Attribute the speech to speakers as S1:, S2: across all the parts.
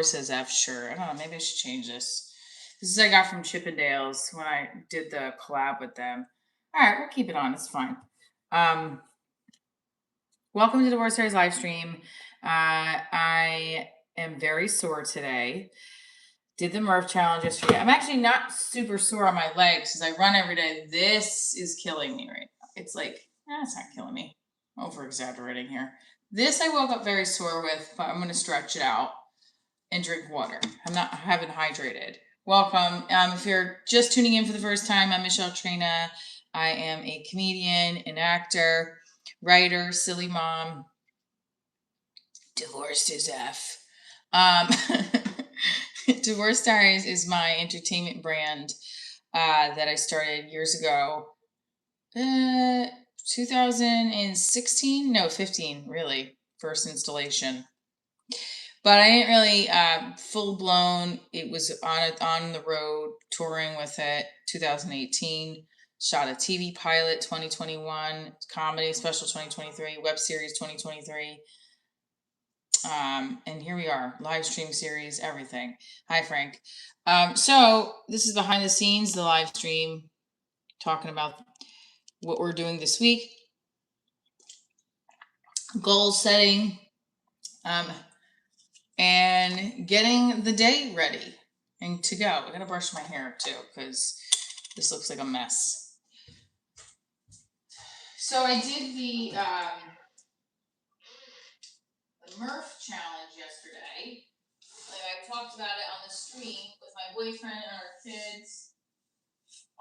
S1: Divorce as F shirt. I don't know. Maybe I should change this. This is I got from Chippendales when I did the collab with them. All right, we'll keep it on. It's fine. Welcome to Divorce Diaries live stream. I am very sore today. Did the Murph challenge yesterday. I'm actually not super sore on my legs because I run every day. This is killing me right now. It's like, it's not killing me. Over exaggerating here. This I woke up very sore with, but I'm going to stretch it out and drink water. I haven't hydrated. Welcome. If you're just tuning in for the first time, I'm Michelle Trina. I am a comedian, an actor, writer, silly mom, divorced as F. Divorce Diaries is my entertainment brand that I started years ago. 2016? No, 15, really. First installation. But I didn't really full blown. It was on the road touring with it. 2018. Shot a TV pilot 2021. Comedy special 2023. Web series 2023. And here we are, live stream series, everything. Hi, Frank. So this is behind the scenes, the live stream, talking about what we're doing this week, goal setting, and getting the day ready and to go. I'm gonna brush my hair too because this looks like a mess. So I did the Murph challenge yesterday. Like I talked about it on the stream with my boyfriend and our kids.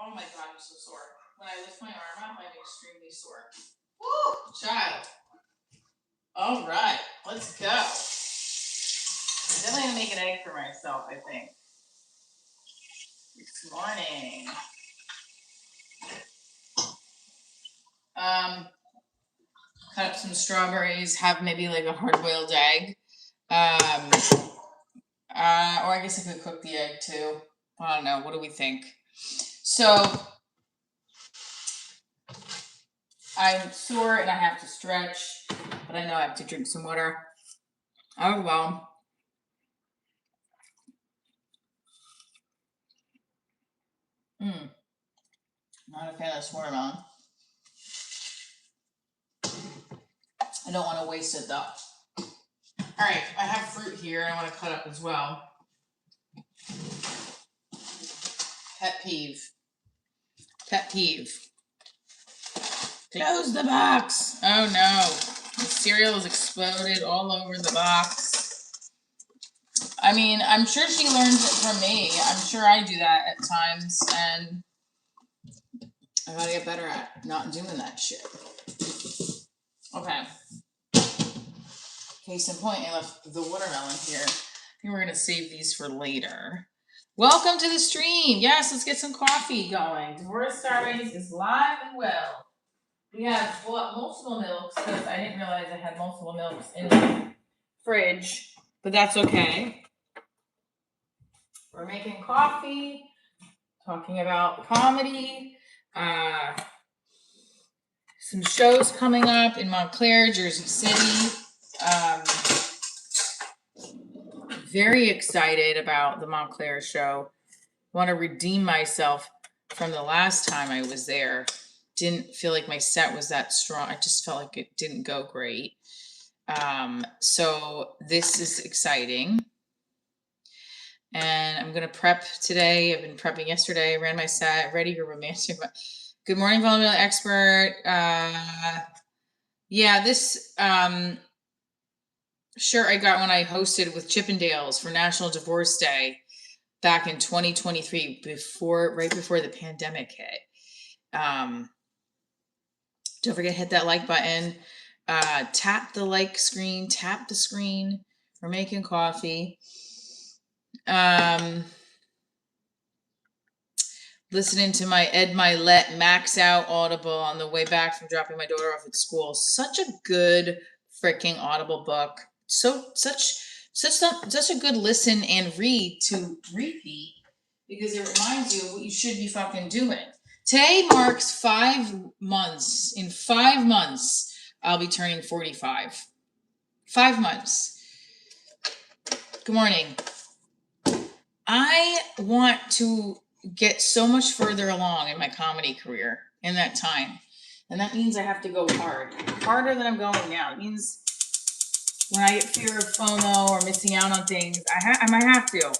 S1: Oh my God, I'm so sore. When I lift my arm up, I'm extremely sore. Woo, child. All right, let's go. I'm definitely gonna make an egg for myself, I think. This morning. Cut up some strawberries, have maybe like a hard-boiled egg. Or I guess I could cook the egg too. I don't know. What do we think? So I'm sore and I have to stretch, but I know I have to drink some water. Oh well. Not a fan of this watermelon. I don't want to waste it though. All right, I have fruit here I want to cut up as well. Pet peeve. Pet peeve. Close the box. Oh no. The cereal has exploded all over the box. I mean, I'm sure she learns it from me. I'm sure I do that at times, and I gotta get better at not doing that shit. Okay. Case in point, I left the watermelon here. I think we're gonna save these for later. Welcome to the stream. Yes, let's get some coffee going. Divorce Diaries is live and well. We have multiple milks because I didn't realize I had multiple milks in the fridge, but that's okay. We're making coffee, talking about comedy, some shows coming up in Montclair, Jersey City. Very excited about the Montclair show. Want to redeem myself from the last time I was there. Didn't feel like my set was that strong. I just felt like it didn't go great. So this is exciting. And I'm going to prep today. I've been prepping yesterday. I ran my set. Ready to romantic. Good morning, vulnerability expert. Yeah, this shirt I got when I hosted with Chippendales for National Divorce Day back in 2023, right before the pandemic hit. Don't forget to hit that like button. Tap the like screen. Tap the screen. We're making coffee. Listening to my Ed Milet Max Out Audible on the way back from dropping my daughter off at school. Such a good freaking Audible book. Such a good listen and read to repeat because it reminds you of what you should be fucking doing. Today marks 5 months. In 5 months, I'll be turning 45. 5 months. Good morning. I want to get so much further along in my comedy career in that time. And that means I have to go hard, harder than I'm going now. It means when I get fear of FOMO or missing out on things, I might have to.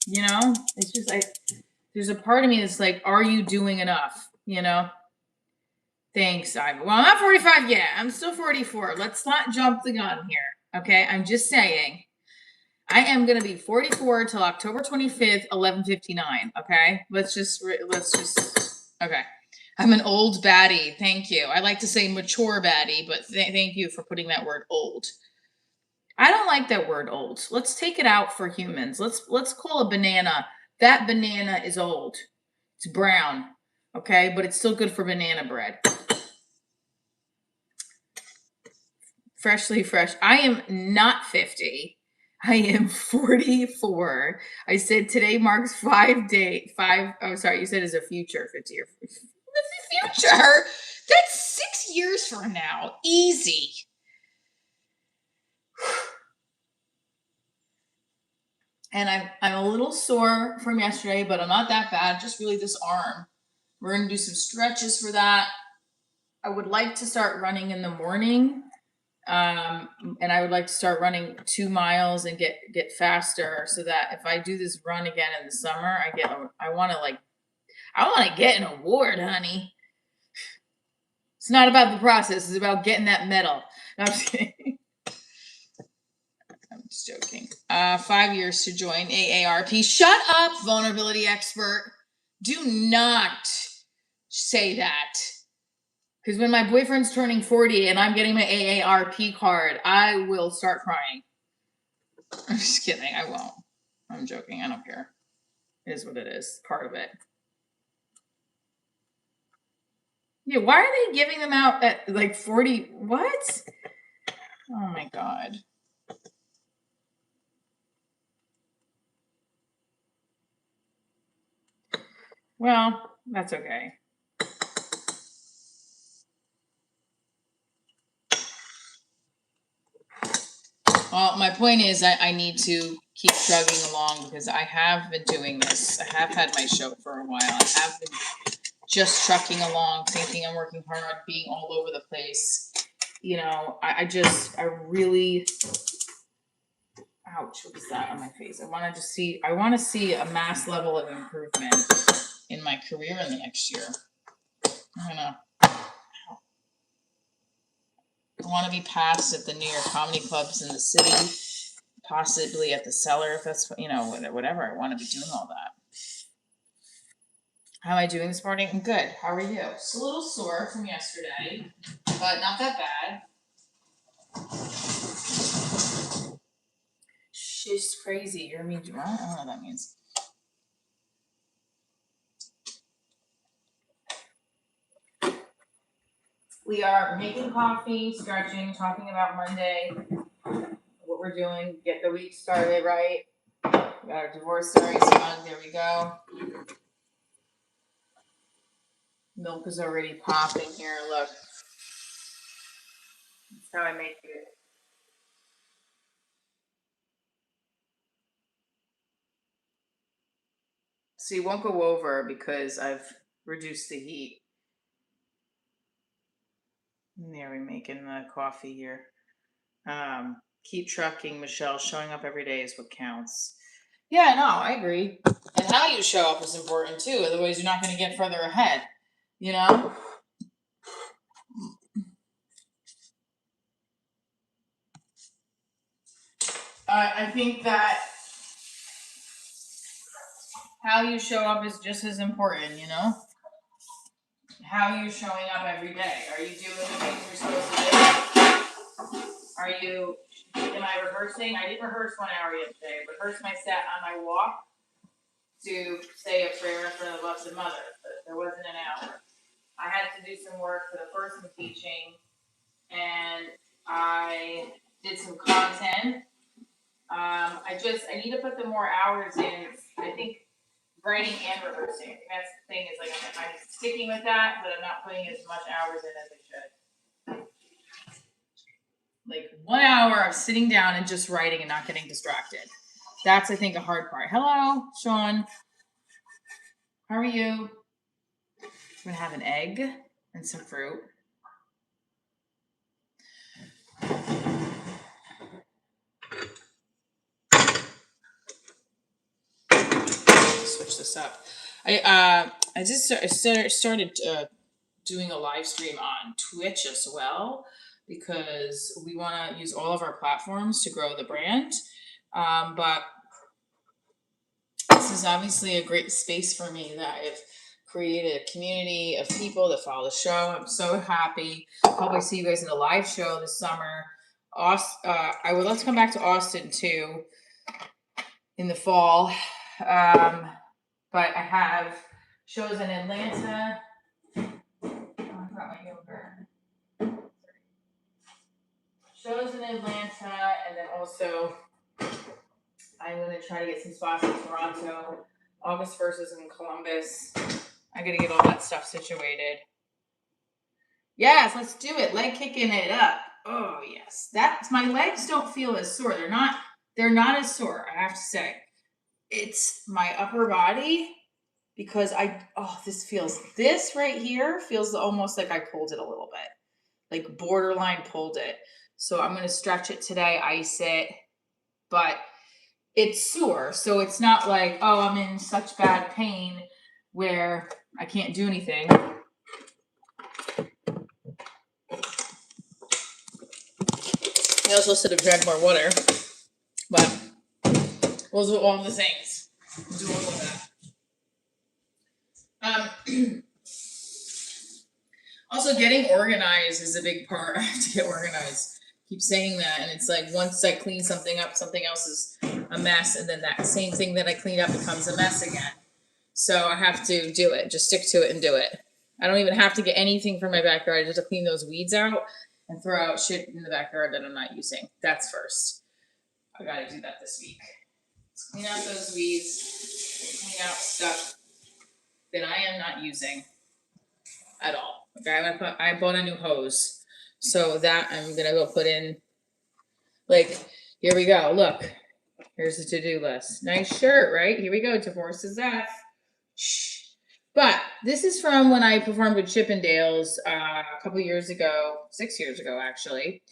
S1: You know, it's just there's a part of me that's like, are you doing enough? You know. Thanks, Ivan. Well, I'm not 45 yet. I'm still 44. Let's not jump the gun here. Okay, I'm just saying. I am gonna be 44 till October 25th, 11:59. Okay, let's just. Okay, I'm an old baddie. Thank you. I like to say mature baddie, but thank you for putting that word old. I don't like that word old. Let's take it out for humans. Let's call a banana. That banana is old. It's brown. Okay, but it's still good for banana bread. Freshly fresh. I am not 50. I am 44. I said today marks 5 day. Oh, sorry, you said is a future 50 or the future. That's 6 years from now. Easy. And I'm a little sore from yesterday, but I'm not that bad. Just really this arm. We're gonna do some stretches for that. I would like to start running in the morning. And I would like to start running 2 miles and get faster so that if I do this run again in the summer, I want to get an award, honey. It's not about the process. It's about getting that medal. No, I'm just kidding. I'm just joking. 5 years to join AARP. Shut up, vulnerability expert. Do not say that. Because when my boyfriend's turning 40 and I'm getting my AARP card, I will start crying. I'm just kidding. I won't. I'm joking. I don't care. It is what it is. Part of it. Yeah, why are they giving them out at like 40? What? Oh my God. Well, that's okay. Well, my point is I need to keep chugging along because I have been doing this. I have had my show for a while. I have been just trucking along, thinking I'm working hard, being all over the place. You know, I really, ouch, what is that on my face? I want to see a mass level of improvement in my career in the next year. I want to be passed at the New York comedy clubs in the city, possibly at the Cellar, if that's, whatever. I want to be doing all that. How am I doing this morning? I'm good. How are you? Just a little sore from yesterday, but not that bad. She's crazy. You're mean. I don't know what that means. We are making coffee, stretching, talking about Monday, what we're doing, get the week started right. We got our divorce story mug. There we go. Milk is already popping here. Look. That's how I make it. So you won't go over because I've reduced the heat. There, we're making the coffee here. Keep trucking, Michelle. Showing up every day is what counts. Yeah, no, I agree. And how you show up is important too. Otherwise, you're not going to get further ahead. You know? I think that how you show up is just as important, you know? How you're showing up every day. Are you doing the things you're supposed to do? Am I rehearsing? I didn't rehearse 1 hour yesterday. I rehearsed my set on my walk to say a prayer for the Blessed Mother, but there wasn't an hour. I had to do some work for the person teaching, and I did some content. I need to put the more hours in. I think writing and rehearsing. I think that's the thing is like I'm sticking with that, but I'm not putting as much hours in as I should. Like 1 hour of sitting down and just writing and not getting distracted. That's, I think, a hard part. Hello, Sean. How are you? We're gonna have an egg and some fruit. Switch this up. I just started doing a live stream on Twitch as well because we want to use all of our platforms to grow the brand. But this is obviously a great space for me that I've created a community of people that follow the show. I'm so happy. Hope I see you guys in a live show this summer. I would love to come back to Austin too in the fall. But I have shows in Atlanta. Oh, I forgot my yogurt. Shows in Atlanta, and then also I'm going to try to get some spots in Toronto. August 1st is in Columbus. I got to get all that stuff situated. Yes, let's do it. Leg kicking it up. Oh, yes. That's my legs don't feel as sore. They're not as sore, I have to say. It's my upper body because this right here feels almost like I pulled it a little bit, like borderline pulled it. So I'm going to stretch it today, ice it, but it's sore. So it's not like, oh, I'm in such bad pain where I can't do anything. I also should have drank more water, but we'll do all the things. We'll do all of that. Also, getting organized is a big part. I have to get organized. Keep saying that, and it's like once I clean something up, something else is a mess, and then that same thing that I cleaned up becomes a mess again. So I have to do it. Just stick to it and do it. I don't even have to get anything from my backyard. I just have to clean those weeds out and throw out shit in the backyard that I'm not using. That's first. I gotta do that this week. Let's clean out those weeds, clean out stuff that I am not using at all. Okay, I bought a new hose. So that I'm gonna go put in, like, here we go. Look, here's the to-do list. Nice shirt, right? Here we go. Divorces F. Shh. But this is from when I performed with Chippendales a couple years ago, 6 years ago, actually.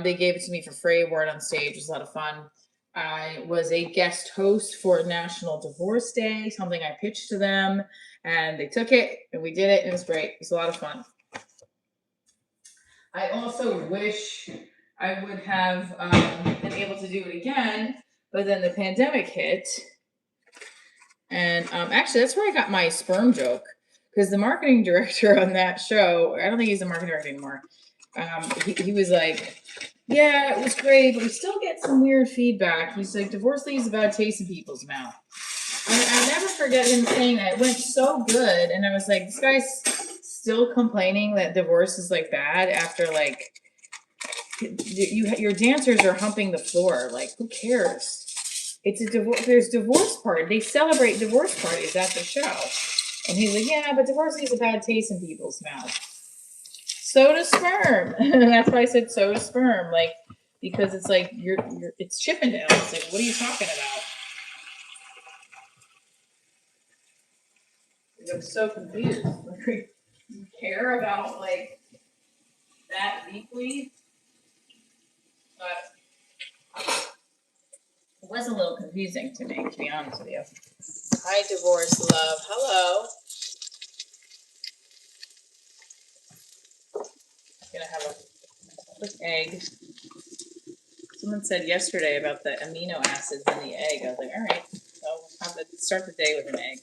S1: They gave it to me for free. Wore it on stage. It was a lot of fun. I was a guest host for National Divorce Day, something I pitched to them, and they took it, and we did it, and it was great. It was a lot of fun. I also wish I would have been able to do it again, but then the pandemic hit. And actually, that's where I got my sperm joke, because the marketing director on that show, I don't think he's a marketing director anymore. He was like, yeah, it was great, but we still get some weird feedback. He's like, divorce leaves a bad taste in people's mouth. I'll never forget him saying that. It went so good. And I was like, this guy's still complaining that divorce is like bad after like your dancers are humping the floor. Like, who cares? It's a divorce. There's divorce party. They celebrate divorce parties at the show. And he's like, yeah, but divorce leaves a bad taste in people's mouth. So does sperm. That's why I said so does sperm. Like, because it's like it's Chippendale. It's like, what are you talking about? I'm so confused. Like, you care about like that deeply? But it was a little confusing to me, to be honest with you. Hi, divorce love. Hello. I'm gonna have a quick egg. Someone said yesterday about the amino acids in the egg. I was like, all right, I'll have to start the day with an egg.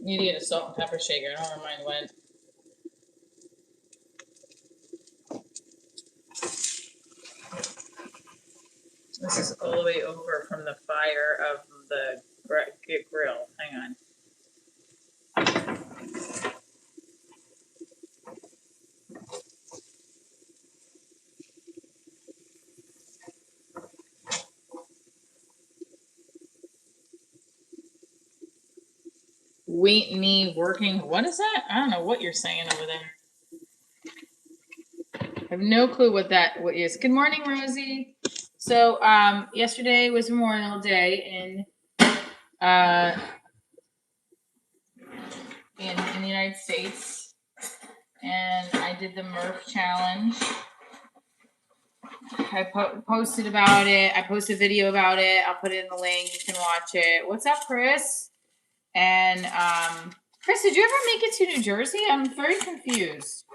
S1: You need to get a salt and pepper shaker. I don't know where mine went. This is all the way over from the fire of the grill. Hang on. Me working. What is that? I don't know what you're saying over there. have no clue what is. Good morning, Rosie. So yesterday was Memorial Day uh, in the United States, and I did the Murph challenge. I posted about it. I posted a video about it. I'll put it in the link. You can watch it. What's up, Chris? And Chris, did you ever make it to New Jersey? I'm very confused.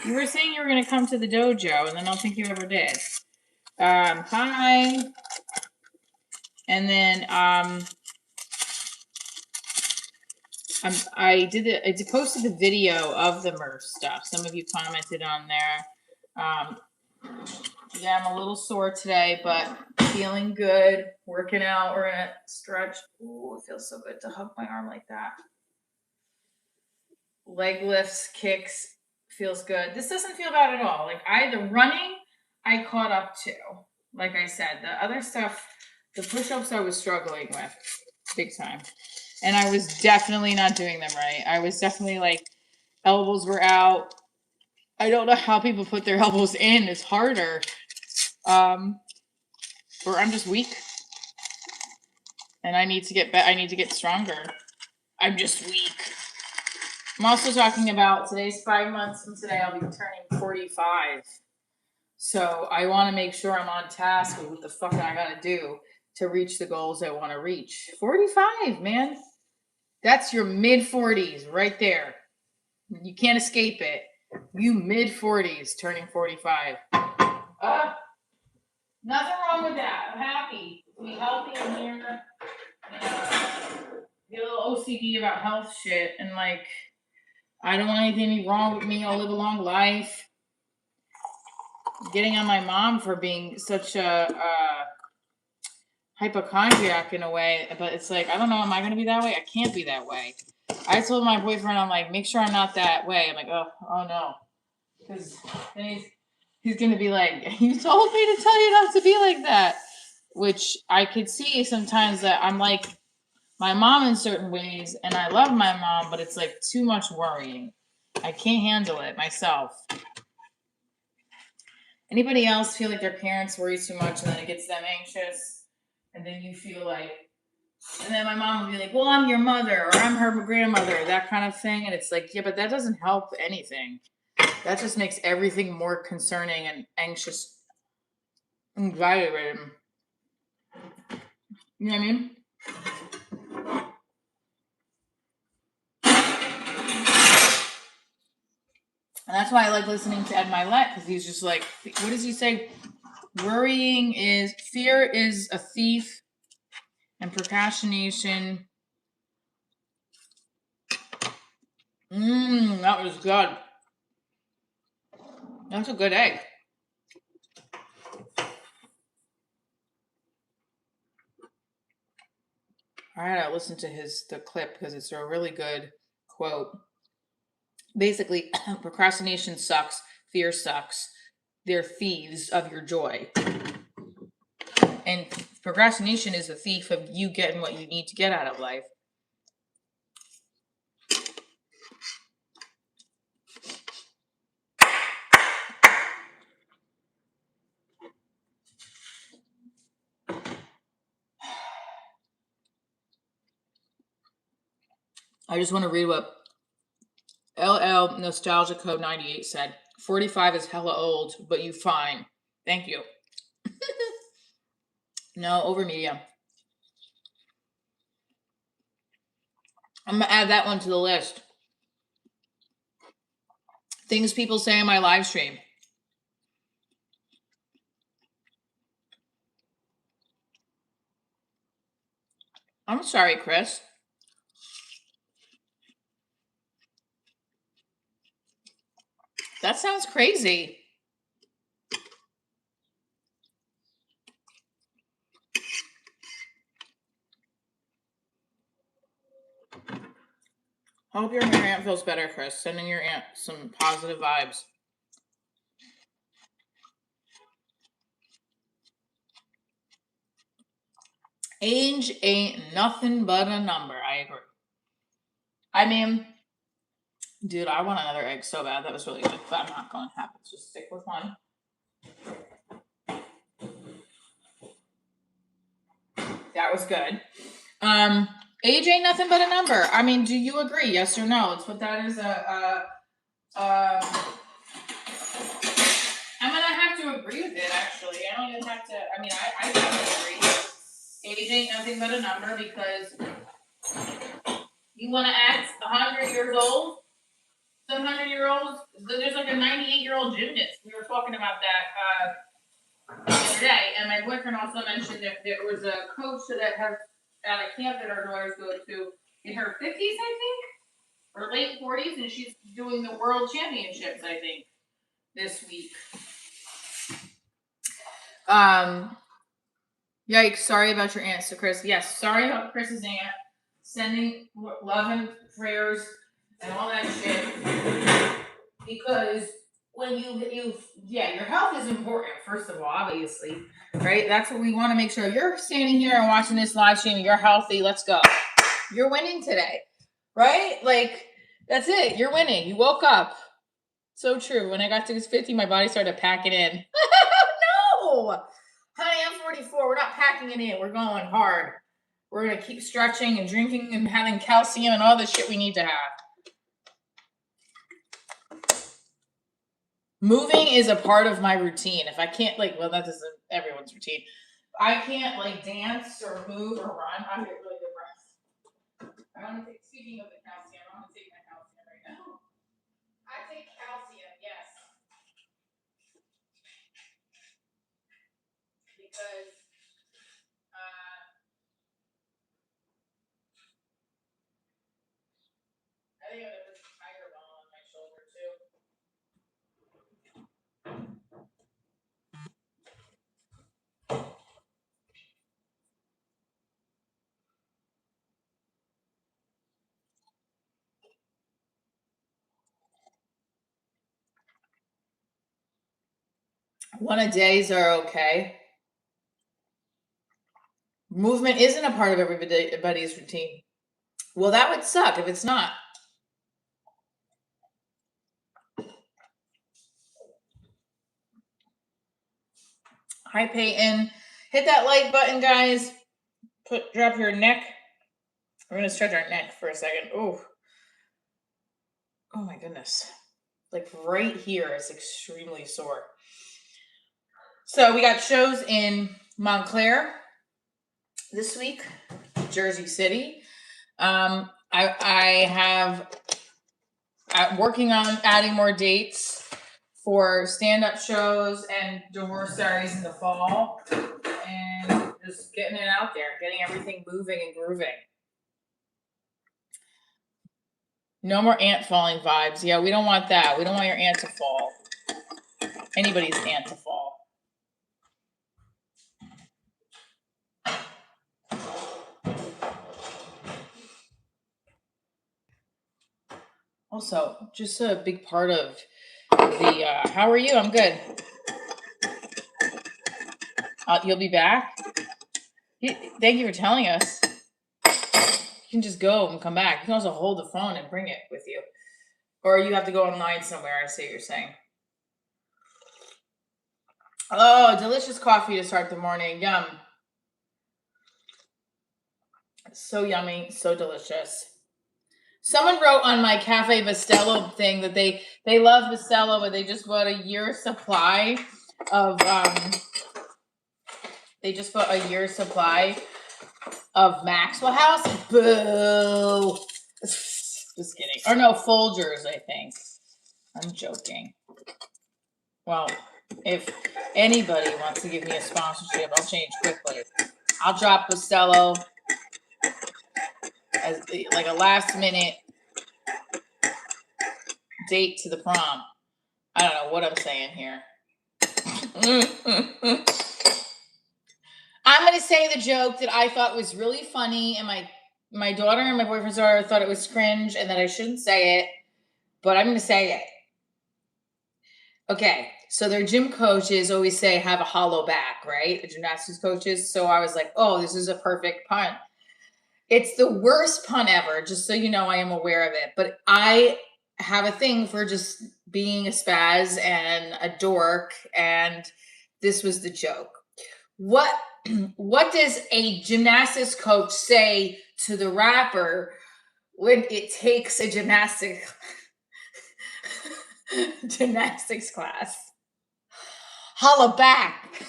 S1: You were saying you were going to come to the dojo, and I don't think you ever did. Hi. And then I posted the video of the Murph stuff. Some of you commented on there. Yeah, I'm a little sore today, but feeling good. Working out. We're gonna stretch. Ooh, it feels so good to hug my arm like that. Leg lifts, kicks, feels good. This doesn't feel bad at all. Like the running, I caught up to. Like I said, the other stuff, the push-ups I was struggling with big time. And I was definitely not doing them right. I was definitely like, elbows were out. I don't know how people put their elbows in. It's harder. Or I'm just weak. And I need to get stronger. I'm just weak. I'm also talking about today's 5 months from today. I'll be turning 45. So I want to make sure I'm on task with what the fuck I got to do to reach the goals I want to reach. 45, man. That's your mid 40s right there. You can't escape it. You mid 40s turning 45. Nothing wrong with that. I'm happy to be healthy in here. Get a little OCD about health shit, and like, I don't want anything to be wrong with me. I'll live a long life. Getting on my mom for being such a hypochondriac in a way, but it's like, I don't know, am I going to be that way? I can't be that way. I told my boyfriend, I'm like, make sure I'm not that way. I'm like, oh no. Because then he's going to be like, you told me to tell you not to be like that. Which I could see sometimes that I'm like my mom in certain ways, and I love my mom, but it's like too much worrying. I can't handle it myself. Anybody else feel like their parents worry too much and then it gets them anxious? And then you feel like, and then my mom would be like, well, I'm your mother, or I'm her grandmother, that kind of thing. And it's like, yeah, but that doesn't help anything. That just makes everything more concerning and anxious, anxiety ridden. You know what I mean? And that's why I like listening to Ed Milet, because he's just like, what does he say? Fear is a thief, and procrastination. That was good. That's a good egg. I had to listen to the clip because it's a really good quote. Basically, procrastination sucks. Fear sucks. They're thieves of your joy. And procrastination is a thief of you getting what you need to get out of life. I just want to read what LL Nostalgia Code 98 said. 45 is hella old, but you fine. Thank you. No, over medium. I'm going to add that one to the list. Things people say in my live stream. I'm sorry, Chris. That sounds crazy. I hope your aunt feels better, Chris. Sending your aunt some positive vibes. Age ain't nothing but a number. I agree. I mean, Dude, I want another egg so bad. That was really good, but I'm not going to have it. Just stick with one. That was good. Age ain't nothing but a number. I mean, do you agree? Yes or no? Let's put that as I'm gonna have to agree with it. Actually, I don't even have to. I mean, I agree. Age ain't nothing but a number because you want to act 100 years old. Some 100-year-olds. There's like a 98-year-old gymnast. We were talking about that the other day, and my boyfriend also mentioned that there was a coach that has at a camp that our daughters go to in her 50s, I think, or late 40s, and she's doing the world championships, I think, this week. Yikes! Sorry about your aunt, so Chris. Yes, sorry about Chris's aunt. Sending love and prayers and all that shit. Because when your health is important, first of all, obviously, right? That's what we want to make sure. You're standing here and watching this live stream, you're healthy, let's go. You're winning today, right? Like, that's it. You're winning. You woke up. So true. When I got to this 50, my body started packing in. No! Honey, I'm 44. We're not packing it in. We're going hard. We're going to keep stretching and drinking and having calcium and all the shit we need to have. Moving is a part of my routine. If I can't, that isn't everyone's routine. I can't, dance or move or run. I get really depressed. Speaking of the calcium, I'm going to take my calcium right now. I take calcium, yes. Because, I think I'm going to put some tiger balm on my shoulder, too. One-a-days are okay. Movement isn't a part of everybody's routine. Well, that would suck if it's not. Hi, Peyton. Hit that like button, guys. Drop your neck. We're going to stretch our neck for a second. Oh my goodness. Like right here is extremely sore. So we got shows in Montclair this week, Jersey City. I'm working on adding more dates for stand-up shows and divorce diaries in the fall, and just getting it out there, getting everything moving and grooving. No more ant falling vibes. Yeah, we don't want that. We don't want your ant to fall. Anybody's ant to fall. Also, just a big part of the, how are you? I'm good. You'll be back? Thank you for telling us. You can just go and come back. You can also hold the phone and bring it with you. Or you have to go online somewhere, I see what you're saying. Oh, delicious coffee to start the morning. Yum. So yummy, so delicious. Someone wrote on my Cafe Bustelo thing that they love Bustelo, but they just bought a year's supply of Maxwell House. Boo. Just kidding. Or no, Folgers, I think. I'm joking. Well, if anybody wants to give me a sponsorship, I'll change quickly. I'll drop Bustelo as like a last minute date to the prom. I don't know what I'm saying here. I'm going to say the joke that I thought was really funny, and my daughter and my boyfriend's daughter thought it was cringe and that I shouldn't say it, but I'm going to say it. Okay, so their gym coaches always say have a hollow back, right? The gymnastics coaches. So I was like, oh, this is a perfect pun. It's the worst pun ever, just so you know I am aware of it. But I have a thing for just being a spaz and a dork, and this was the joke. What what does a gymnastics coach say to the rapper when it takes a gymnastics class? Holla back.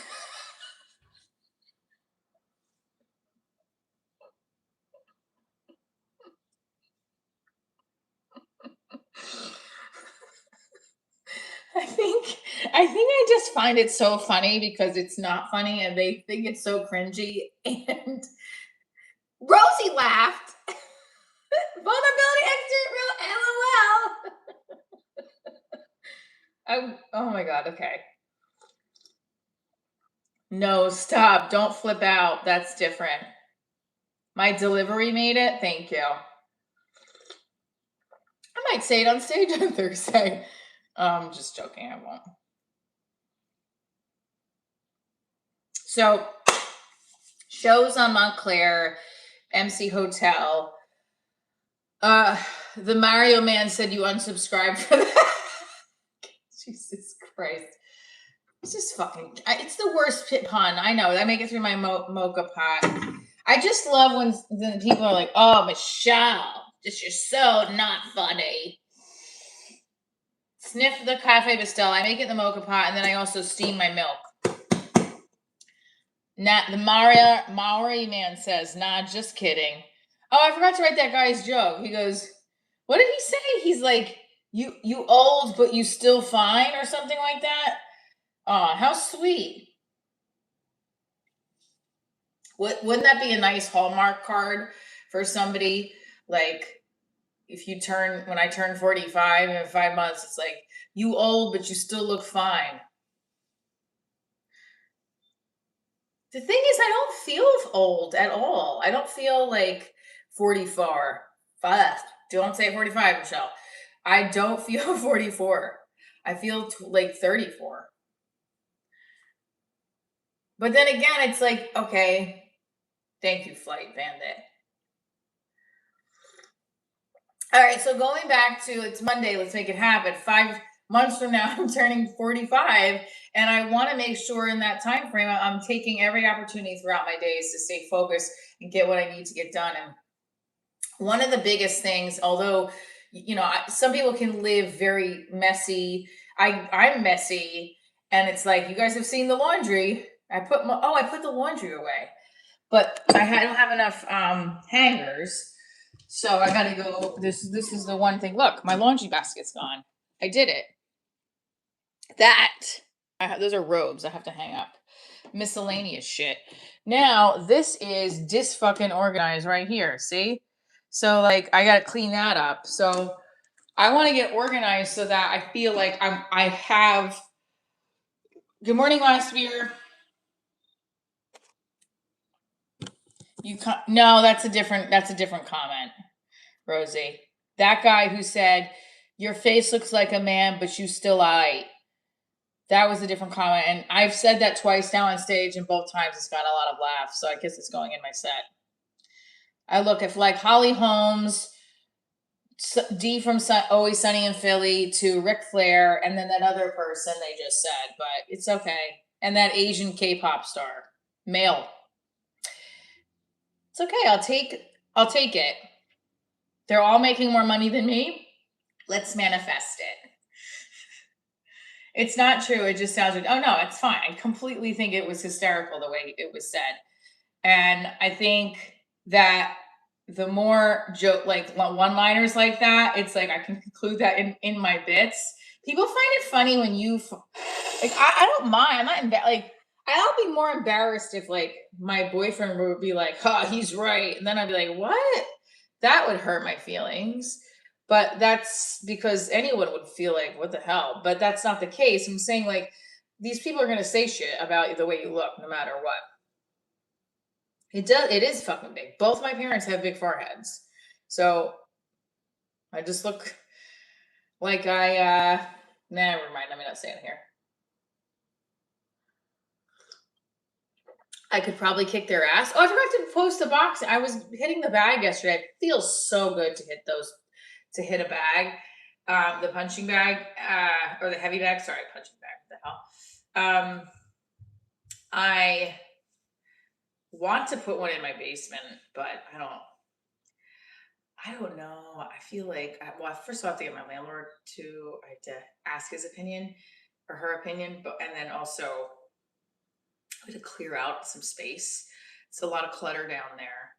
S1: I think I just find it so funny because it's not funny and they think it's so cringy. And Rosie laughed. Vulnerability extra LOL. Oh my god, okay. No, stop. Don't flip out. That's different. My delivery made it. Thank you. I might say it on stage on Thursday. Just joking, I won't. So, shows on Montclair, MC Hotel. The Mario Man said you unsubscribed for that. Jesus Christ. It's just fucking, it's the worst pun. I know. I make it through my mocha pot. I just love when the people are like, oh, Michelle, this is so not funny. Sniff the Cafe Bastille. I make it in the mocha pot, and then I also steam my milk. The Maori man says, nah, just kidding. Oh, I forgot to write that guy's joke. He goes, what did he say? He's like, you old, but you still fine, or something like that. Oh, how sweet. Wouldn't that be a nice Hallmark card for somebody? Like, when I turn 45 in 5 months, it's like, you old, but you still look fine. The thing is, I don't feel old at all. I don't feel like 44. Don't say 45, Michelle. I don't feel 44. I feel like 34. But then again, it's like, okay, thank you, Flight Bandit. All right, so going back to it's Monday, let's make it happen. 5 months from now, I'm turning 45, and I want to make sure in that time frame I'm taking every opportunity throughout my days to stay focused and get what I need to get done. And one of the biggest things, although some people can live very messy. I'm messy, and it's like, you guys have seen the laundry. I put the laundry away, but I don't have enough hangers. So I gotta go. This is the one thing. Look, my laundry basket's gone. I did it. Those are robes I have to hang up. Miscellaneous shit. Now this is fucking organized right here. See? So like I gotta clean that up. So I want to get organized so that I feel like I have. Good morning, last year. No, that's a different comment, Rosie. That guy who said your face looks like a man, but you still aight. That was a different comment, and I've said that twice now on stage, and both times it's got a lot of laughs. So I guess it's going in my set. I look at like Holly Holmes, D from Always Sunny in Philly, to Ric Flair, and then that other person they just said, but it's okay. And that Asian K-pop star, male. It's okay. I'll take it. They're all making more money than me. Let's manifest it. It's not true. It just sounds like, oh no, it's fine. I completely think it was hysterical the way it was said. And I think that the more joke, like one-liners like that, it's like I can conclude that in my bits. People find it funny when you like. I don't mind. I'm not like. I'll be more embarrassed if like my boyfriend would be like, "Huh, he's right," and then I'd be like, "What?" That would hurt my feelings. But that's because anyone would feel like, "What the hell?" But that's not the case. I'm saying like these people are gonna say shit about the way you look, no matter what. It is fucking big. Both my parents have big foreheads. So I just look like never mind, let me not say it here. I could probably kick their ass. Oh, I forgot to post the box. I was hitting the bag yesterday. It feels so good to hit a bag. The punching bag, or the heavy bag. Sorry, punching bag. What the hell? I want to put one in my basement, but I don't know. I feel like, well, first of all, I have to get my landlord to, I have to ask his opinion or her opinion, but, and then also I have to clear out some space. It's a lot of clutter down there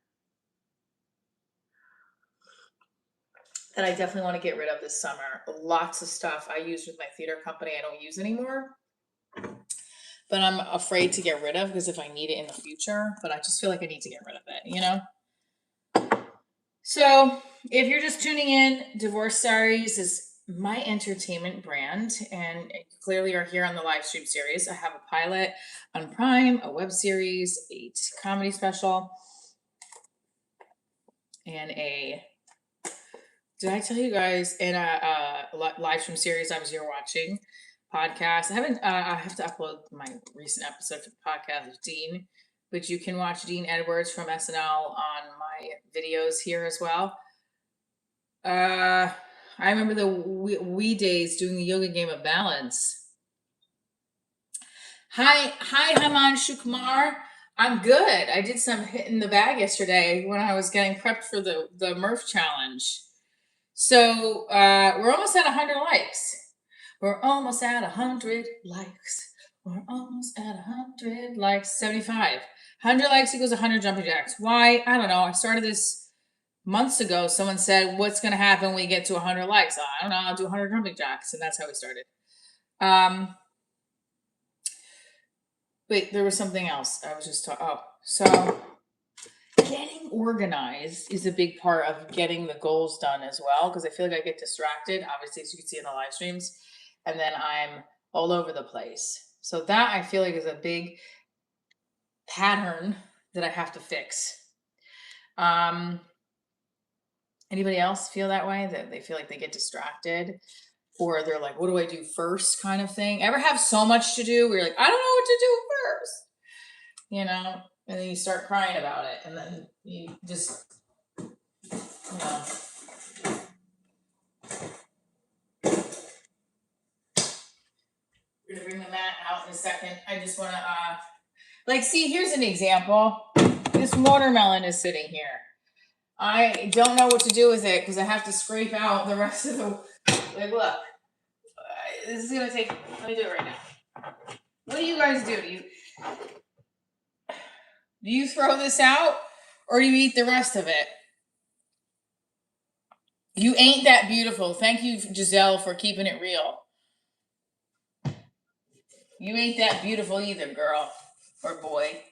S1: that I definitely want to get rid of this summer. Lots of stuff I used with my theater company I don't use anymore, but I'm afraid to get rid of because if I need it in the future, but I just feel like I need to get rid of it, you know? So if you're just tuning in, Divorce Diaries is my entertainment brand, and you clearly are here on the live stream series. I have a pilot on Prime, a web series, a comedy special, and a, did I tell you guys in a live stream series I was here watching podcast? I haven't. I have to upload my recent episode for the podcast with Dean, but you can watch Dean Edwards from SNL on my videos here as well. I remember the wee days doing the yoga game of balance. Hi, Himanshu Kumar. I'm good. I did some hit in the bag yesterday when I was getting prepped for the Murph challenge. So we're almost at 100 likes. We're almost at 100 likes. We're almost at 100 likes. 75. 100 likes equals 100 jumping jacks. Why? I don't know. I started this months ago. Someone said, "What's going to happen when we get to 100 likes?" I don't know. I'll do 100 jumping jacks, and that's how we started. Wait, there was something else. I was just talking. Oh, so getting organized is a big part of getting the goals done as well, because I feel like I get distracted, obviously, as you can see in the live streams, and then I'm all over the place. So that I feel like is a big pattern that I have to fix. Anybody else feel that way, that they feel like they get distracted, or they're like, what do I do first, kind of thing? Ever have so much to do where you're like, I don't know what to do first, you know, and then you start crying about it, and then you just, you know. We're gonna bring the mat out in a second. I just wanna, like, see, here's an example. This watermelon is sitting here. I don't know what to do with it because I have to scrape out the rest of the, like, look. This is gonna take, let me do it right now. What do you guys do? Do you throw this out or do you eat the rest of it? You ain't that beautiful. Thank you, Giselle, for keeping it real. You ain't that beautiful either, girl or boy.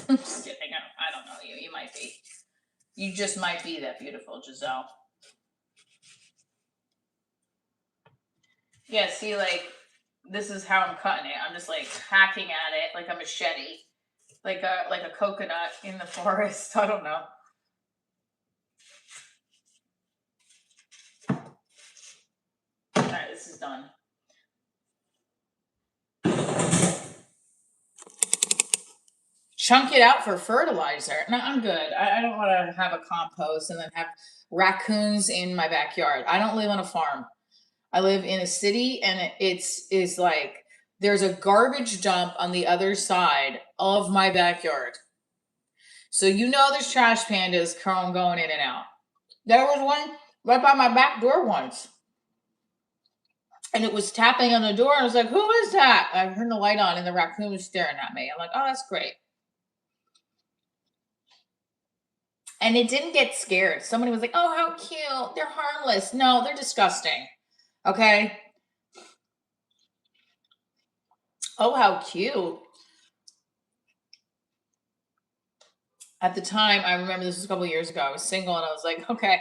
S1: I'm just kidding. I don't know you. You might be. You just might be that beautiful, Giselle. Yeah, see, like, this is how I'm cutting it. I'm just like hacking at it like a machete, like a coconut in the forest. I don't know. All right, this is done. Chunk it out for fertilizer. No, I'm good. I don't want to have a compost and then have raccoons in my backyard. I don't live on a farm. I live in a city, and it's like there's a garbage dump on the other side of my backyard. So you know there's trash pandas going in and out. There was one right by my back door once. And it was tapping on the door, and I was like, who is that? I turned the light on, and the raccoon was staring at me. I'm like, oh, that's great. And it didn't get scared. Somebody was like, oh, how cute. They're harmless. No, they're disgusting. Okay. Oh, how cute. At the time, I remember this was a couple of years ago. I was single, and I was like, okay,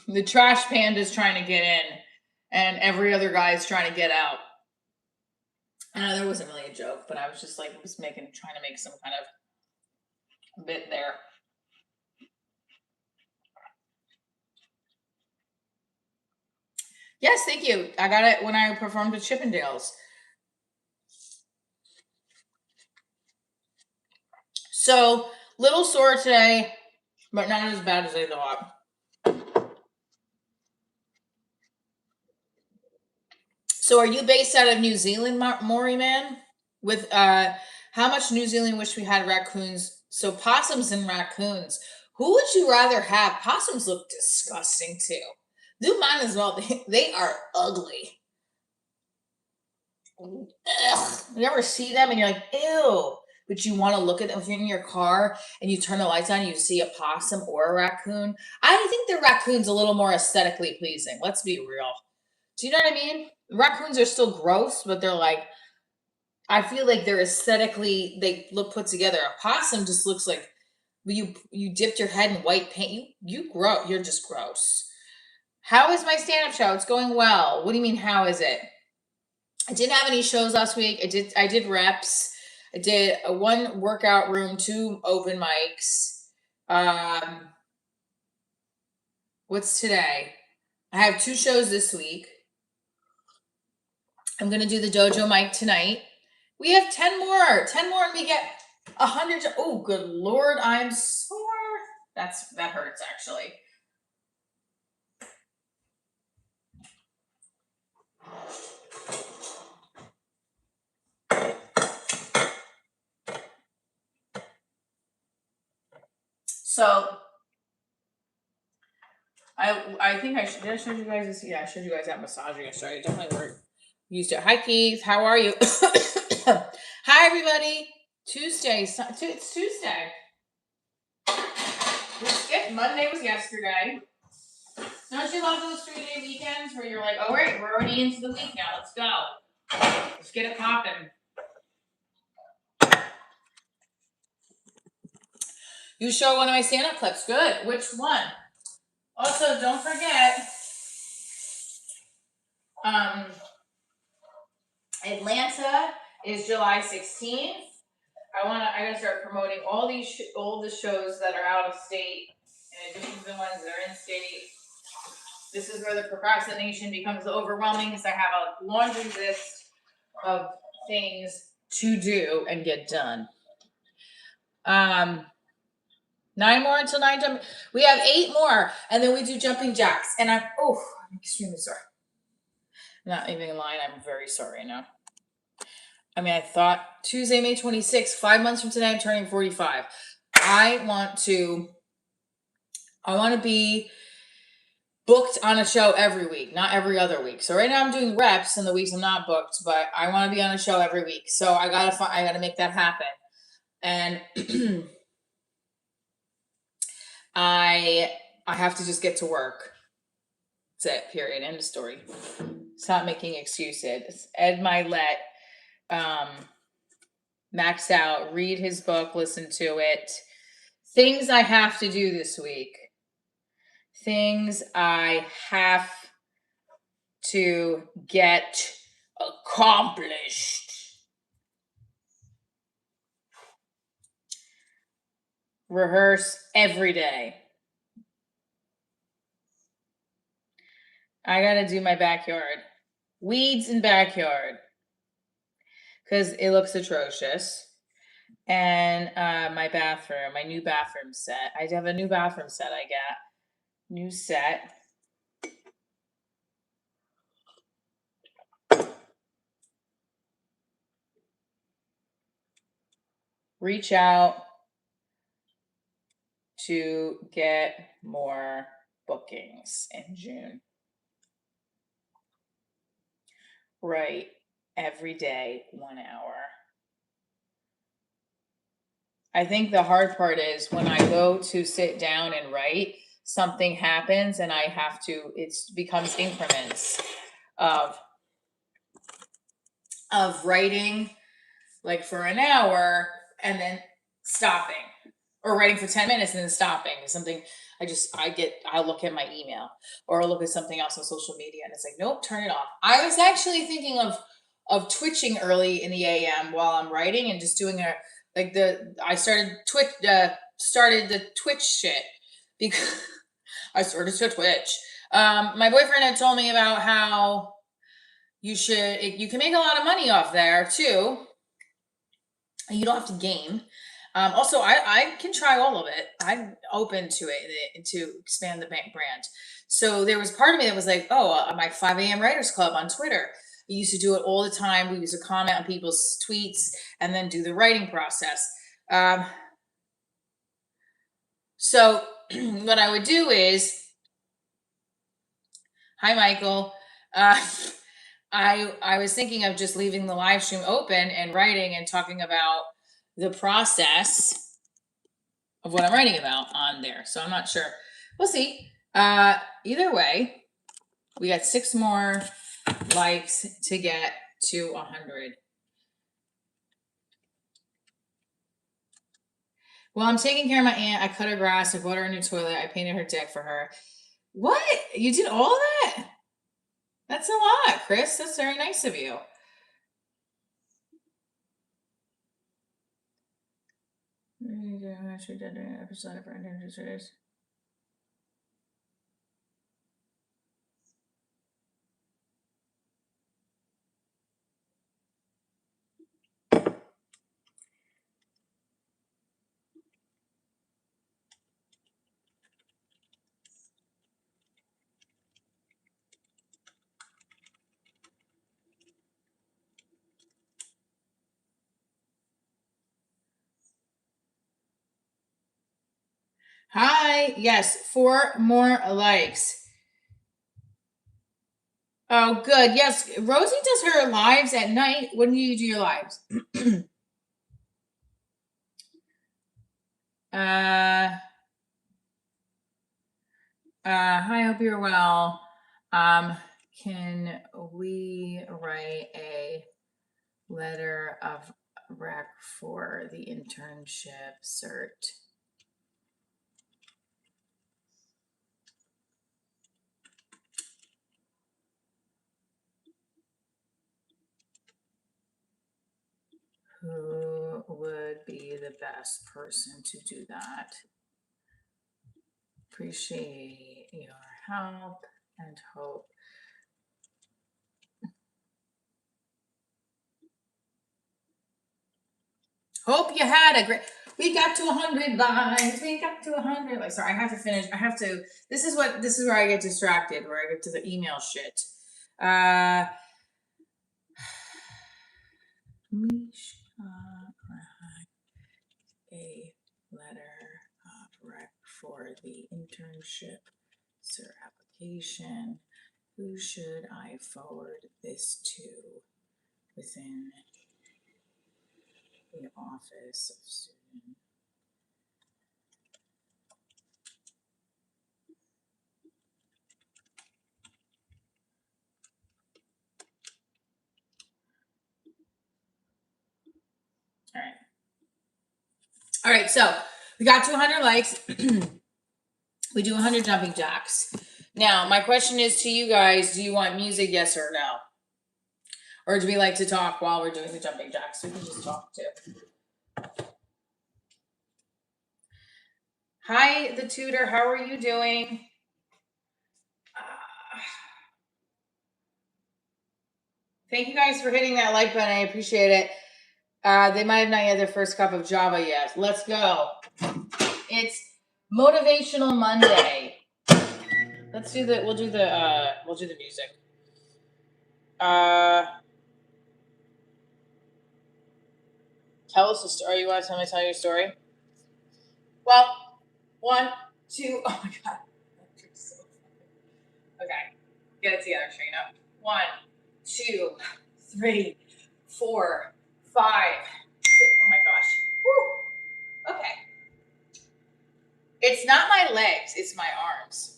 S1: the trash panda's trying to get in, and every other guy is trying to get out. There wasn't really a joke, but I was just like, trying to make some kind of bit there. Yes, thank you. I got it when I performed with Chippendales. So, little sore today, but not as bad as I thought. So are you based out of New Zealand, Maury man? With how much New Zealand wish we had raccoons? So possums and raccoons. Who would you rather have? Possums look disgusting too. You might as well. They are ugly. Ugh. You ever see them and you're like, ew. But you want to look at them if you're in your car and you turn the lights on and you see a possum or a raccoon. I think the raccoon's a little more aesthetically pleasing. Let's be real. Do you know what I mean? Raccoons are still gross, but they're like, I feel like they're aesthetically, they look put together. A possum just looks like you dipped your head in white paint. You're just gross. How is my stand-up show? It's going well. What do you mean, how is it? I didn't have any shows last week. I did reps. I did a one workout room, two open mics. Um, what's today? I have two shows this week. I'm gonna do the dojo mic tonight. We have 10 more. 10 more and we get 100. Oh, good Lord, I'm sore. That hurts actually. So I think did I show you guys this? Yeah, I showed you guys that massage yesterday. I definitely were used to it. Hi Keith, how are you? Hi everybody. It's Tuesday. We skipped Monday was yesterday. Don't you love those 3-day weekends where you're like, all right, we're already into the week now. Let's go. Let's get it popping. You show one of my stand-up clips. Good. Which one? Also, don't forget, Atlanta is July 16th. I gotta start promoting all the shows that are out of state, in addition to the ones that are in state. This is where the procrastination becomes overwhelming because I have a laundry list of things to do and get done. 9 more until 9. We have 8 more, and then we do jumping jacks. And I'm extremely sorry. Not even lying. I'm very sorry now. I mean, I thought Tuesday, May 26th, 5 months from today, I'm turning 45. I want to be booked on a show every week, not every other week. So right now I'm doing reps in the weeks I'm not booked, but I want to be on a show every week. So I gotta make that happen. And I have to just get to work. That's it, period. End of story. Stop making excuses. Ed Milet, max out, read his book, listen to it. Things I have to do this week. Things I have to get accomplished. Rehearse every day. I gotta do my backyard. Weeds in backyard. Because it looks atrocious. And my bathroom, my new bathroom set. I have a new bathroom set I got. New set. Reach out to get more bookings in June. Write every day, 1 hour. I think the hard part is when I go to sit down and write, something happens and it becomes increments of writing like for an hour and then stopping, or writing for 10 minutes and then stopping. Something I'll look at my email or I'll look at something else on social media and it's like, nope, turn it off. I was actually thinking of twitching early in the AM while I'm writing and just doing I started the Twitch shit because I started to Twitch. My boyfriend had told me about how you can make a lot of money off there too. You don't have to game. Also, I can try all of it. I'm open to it to expand the brand. So there was part of me that was like, my 5 a.m. Writers Club on Twitter. We used to do it all the time. We used to comment on people's tweets and then do the writing process. So what I would do is, hi, Michael. I was thinking of just leaving the live stream open and writing and talking about the process of what I'm writing about on there. So I'm not sure. We'll see. Either way, we got 6 more likes to get to 100. Well, I'm taking care of my aunt. I cut her grass. I bought her a new toilet. I painted her deck for her. What? You did all that? That's a lot, Chris. That's very nice of you. Hi. Yes, 4 more likes. Oh, good. Yes, Rosie does her lives at night. When do you do your lives? Hi, hope you're well. Can we write a letter of rec for the internship cert? Who would be the best person to do that? Appreciate your help and hope. Hope you had a great. We got to 100 likes. We got to 100 likes. Sorry, I have to finish. I have to. This is where I get distracted. Where I get to the email shit. A letter of rec for the internship sir application. Who should I forward this to within the office of student? All right, so we got to 100 likes. We do 100 jumping jacks. Now, my question is to you guys, do you want music, yes or no? Or do we like to talk while we're doing the jumping jacks? We can just talk too. Hi, the tutor. How are you doing? Thank you guys for hitting that like button. I appreciate it. They might have not had their first cup of Java yet. Let's go. It's Motivational Monday. We'll do the music. Tell us a story. You want to tell you a story? Well, 1, 2, oh my God. Okay. Get it together, Trina. 1, 2, 3, 4, 5, 6. Oh my gosh. Woo. Okay. It's not my legs, it's my arms.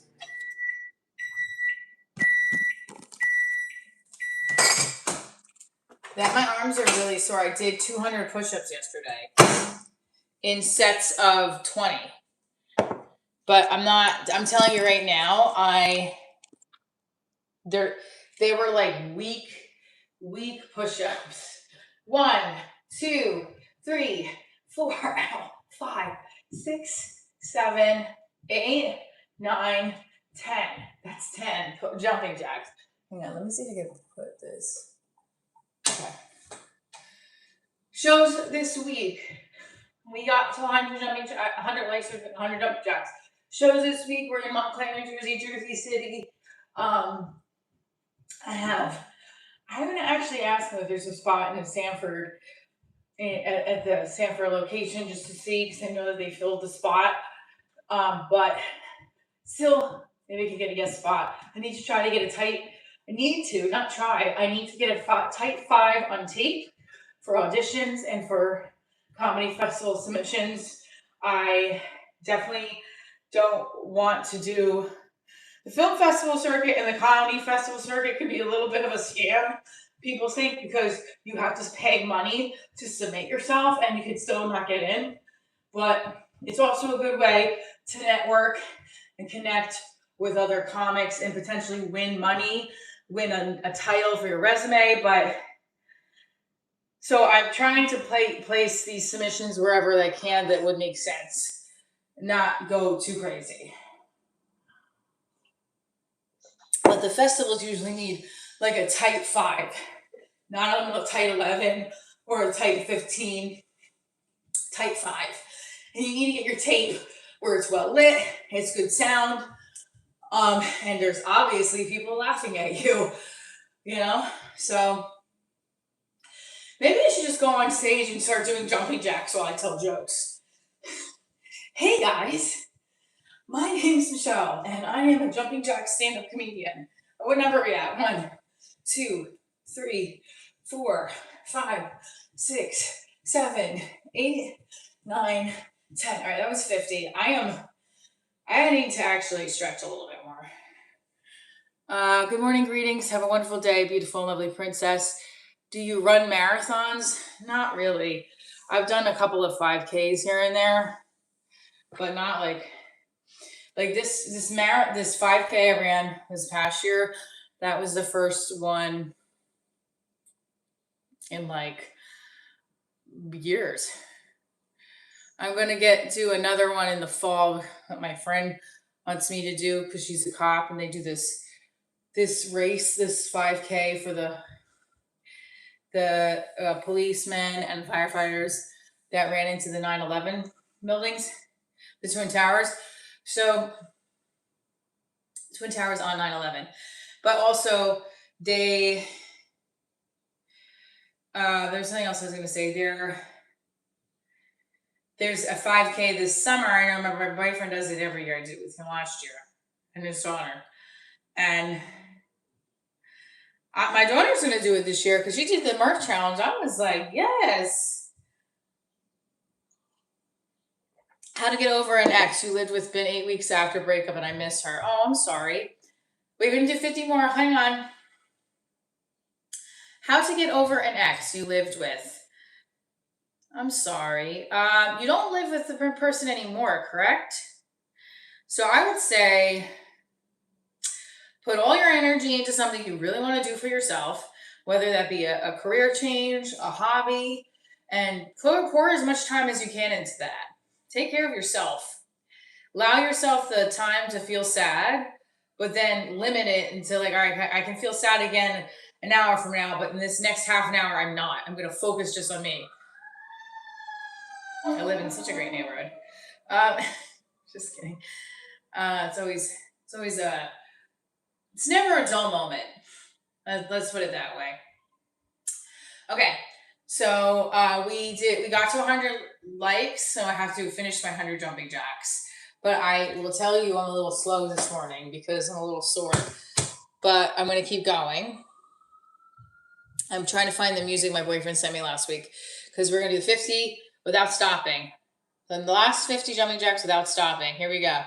S1: That my arms are really sore. I did 200 push-ups yesterday in sets of 20. But I'm telling you right now, they were like weak push-ups. 1, 2, 3, 4, 5, 6, 7, 8, 9, 10. That's 10 jumping jacks. Hang on, let me see if I can put this. Okay. Shows this week. We got to 100 likes, 100 jumping jacks. Shows this week. We're in Montclair, New Jersey, Jersey City. I have I'm gonna actually ask them if there's a spot in Sanford at the Sanford location just to see because I know that they filled the spot. But still, maybe I can get a guest spot. I need to try to get a tight. I need to not try. I need to get a tight 5 on tape for auditions and for comedy festival submissions. I definitely don't want to do the film festival circuit, and the comedy festival circuit can be a little bit of a scam. People think because you have to pay money to submit yourself and you can still not get in. But it's also a good way to network and connect with other comics and potentially win money, win a title for your resume. But so I'm trying to place these submissions wherever I can that would make sense, not go too crazy. But the festivals usually need like a tight 5, not a tight 11 or a tight 15, tight 5. And you need to get your tape where it's well lit, it's good sound, and there's obviously people laughing at you, So maybe I should just go on stage and start doing jumping jacks while I tell jokes. Hey guys, my name's Michelle, and I am a jumping jack stand-up comedian. What number are we at? 1, 2, 3, 4, 5, 6, 7, 8, 9, 10. All right, that was 50. I need to actually stretch a little bit more. Good morning, greetings. Have a wonderful day, beautiful and lovely princess. Do you run marathons? Not really. I've done a couple of 5Ks here and there, but not like this 5K I ran this past year. That was the first one in like years. I'm gonna do another one in the fall that my friend wants me to do because she's a cop and they do this race, this 5K for the policemen and firefighters that ran into the 9/11 buildings, the Twin Towers. So Twin Towers on 9/11, but also there's something else I was going to say. There's a 5K this summer. I know my boyfriend does it every year. I did it with him last year and his daughter. And my daughter's going to do it this year because she did the Murph challenge. I was like, yes. How to get over an ex who lived with been 8 weeks after breakup and I miss her. Oh, I'm sorry. We're going to do 50 more. Hang on. How to get over an ex you lived with. I'm sorry. You don't live with the person anymore, correct? So I would say put all your energy into something you really want to do for yourself, whether that be a career change, a hobby, and pour as much time as you can into that. Take care of yourself. Allow yourself the time to feel sad, but then limit it until like, all right, I can feel sad again an hour from now, but in this next half an hour, I'm not. I'm going to focus just on me. I live in such a great neighborhood. Just kidding. It's never a dull moment. Let's put it that way. Okay. So we got to 100 likes, so I have to finish my 100 jumping jacks. But I will tell you I'm a little slow this morning because I'm a little sore. But I'm going to keep going. I'm trying to find the music my boyfriend sent me last week because we're going to do 50 without stopping. Then the last 50 jumping jacks without stopping. Here we go.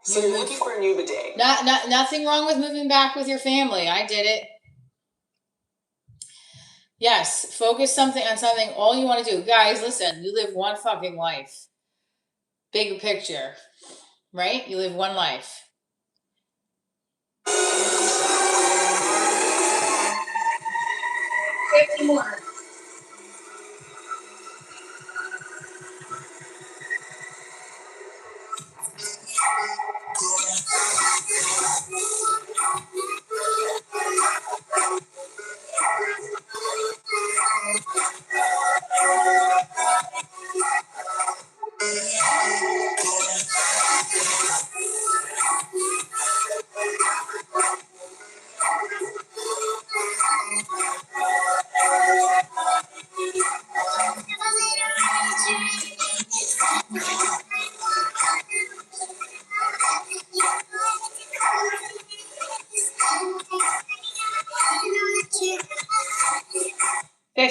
S2: So you're looking for a new bidet.
S1: Nothing wrong with moving back with your family. I did it. Yes, focus on something all you want to do. Guys, listen, you live one fucking life. Big picture, right? You live one life. 50 more.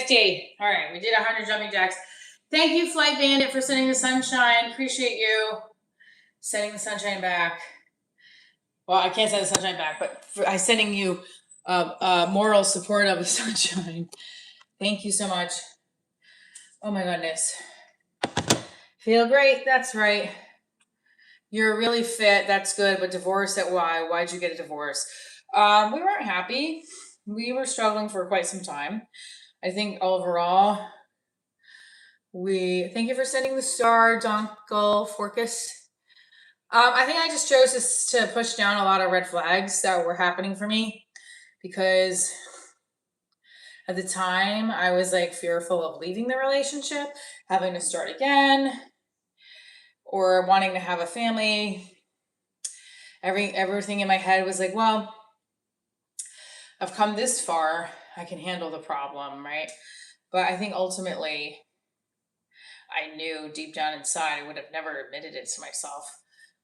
S1: 50. All right, we did 100 jumping jacks. Thank you, Flight Bandit, for sending the sunshine. Appreciate you sending the sunshine back. Well, I can't send the sunshine back, but I'm sending you moral support of the sunshine. Thank you so much. Oh my goodness. Feel great. That's right. You're really fit. That's good. But divorce at why? Why'd you get a divorce? We weren't happy. We were struggling for quite some time. I think overall, thank you for sending the star, Donkel Forcus. I think I just chose to push down a lot of red flags that were happening for me because at the time I was like fearful of leaving the relationship, having to start again, or wanting to have a family. Everything in my head was like, well, I've come this far, I can handle the problem, right? But I think ultimately I knew deep down inside, I would have never admitted it to myself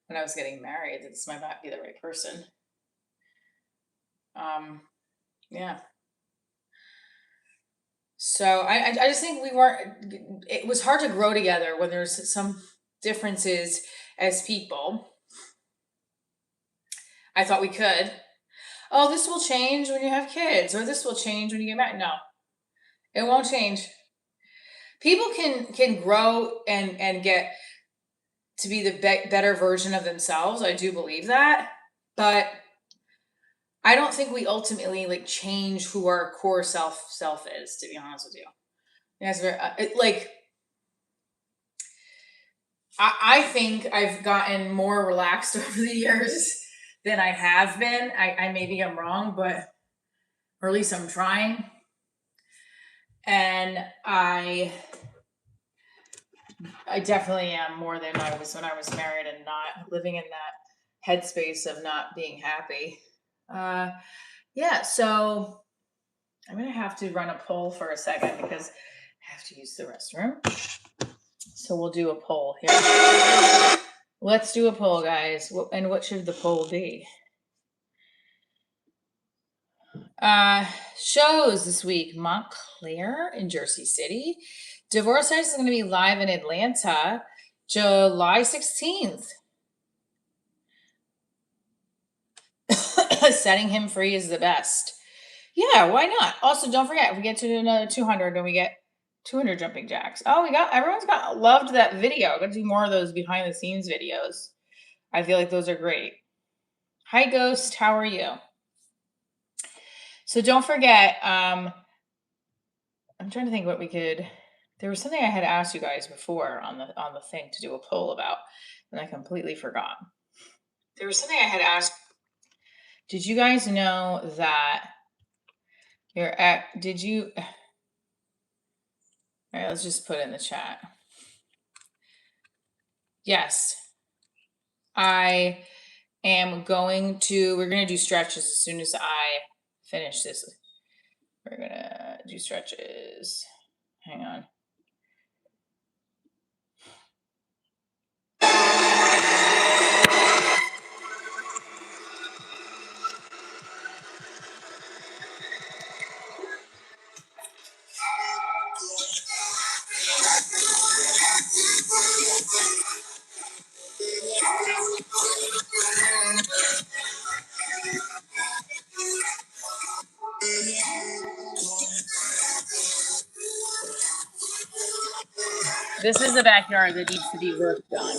S1: when I was getting married, that this might not be the right person. Yeah. So I just think it was hard to grow together when there's some differences as people. I thought we could. Oh, this will change when you have kids, or this will change when you get married. No, it won't change. People can grow and get to be the better version of themselves. I do believe that, but I don't think we ultimately like change who our core self is. To be honest with you, that's very I think I've gotten more relaxed over the years than I have been. I maybe I'm wrong, but or at least I'm trying. And I definitely am more than I was when I was married and not living in that headspace of not being happy. Yeah, so I'm gonna have to run a poll for a second because I have to use the restroom. So we'll do a poll here. Let's do a poll, guys. And what should the poll be? Shows this week: Montclair in Jersey City. Divorce Night is going to be live in Atlanta, July 16th. Setting him free is the best. Yeah, why not? Also, don't forget, if we get to another 200, then we get 200 jumping jacks. Oh, everyone's loved that video. I'm going to do more of those behind the scenes videos. I feel like those are great. Hi, Ghost. How are you? So don't forget, I'm trying to think what we could. There was something I had asked you guys before on the thing to do a poll about, and I completely forgot. There was something I had asked. Did you guys know that did you? All right, let's just put it in the chat. Yes, I am going to. We're going to do stretches as soon as I finish this. We're going to do stretches. Hang on. This is the backyard that needs to be worked on.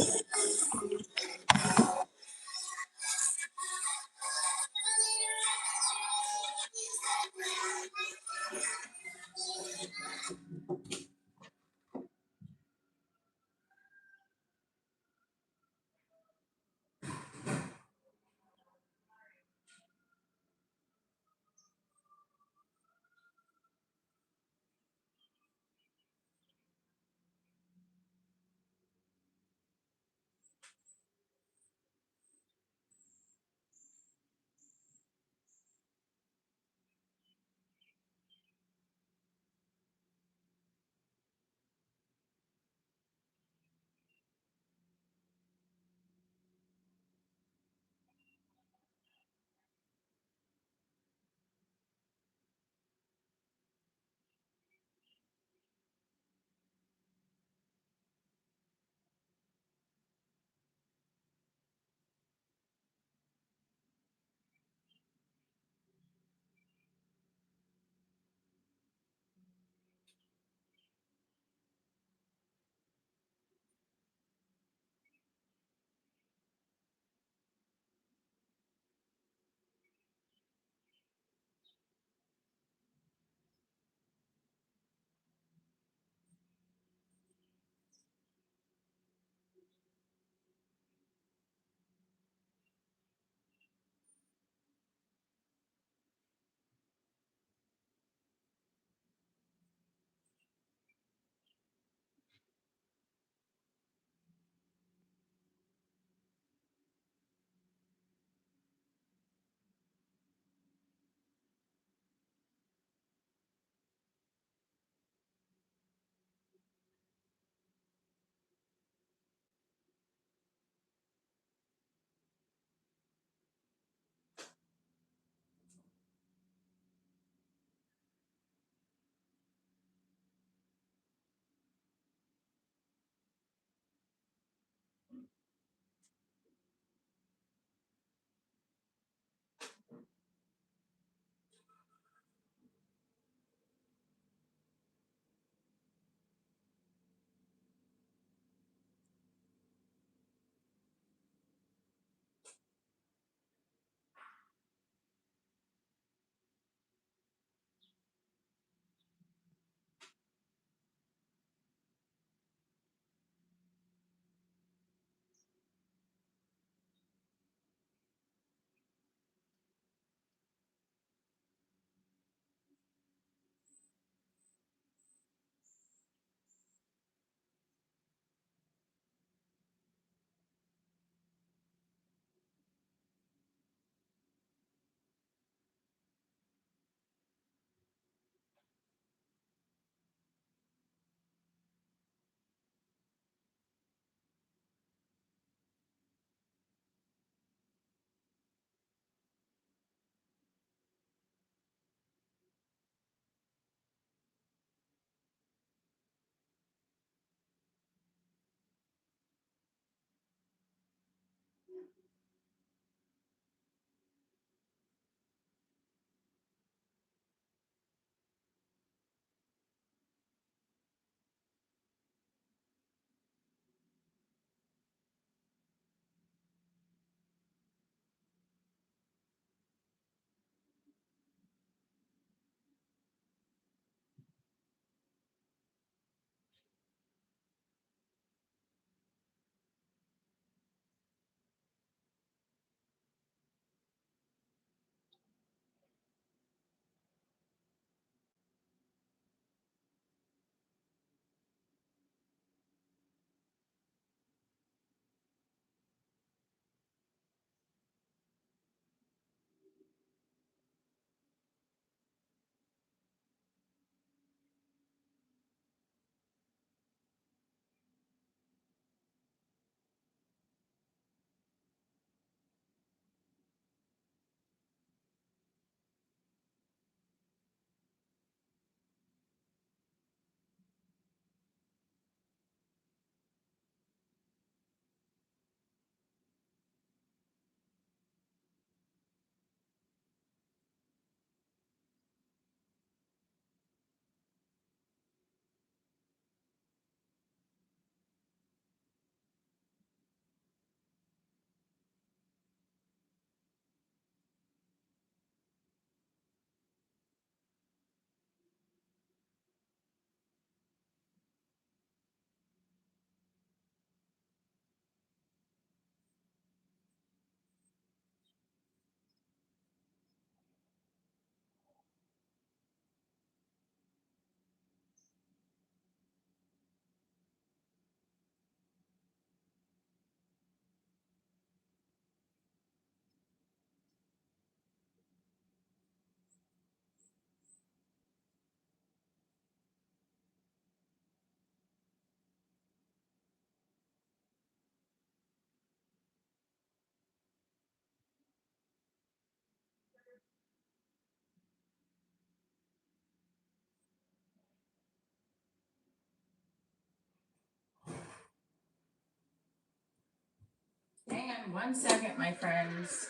S1: One second, my friends.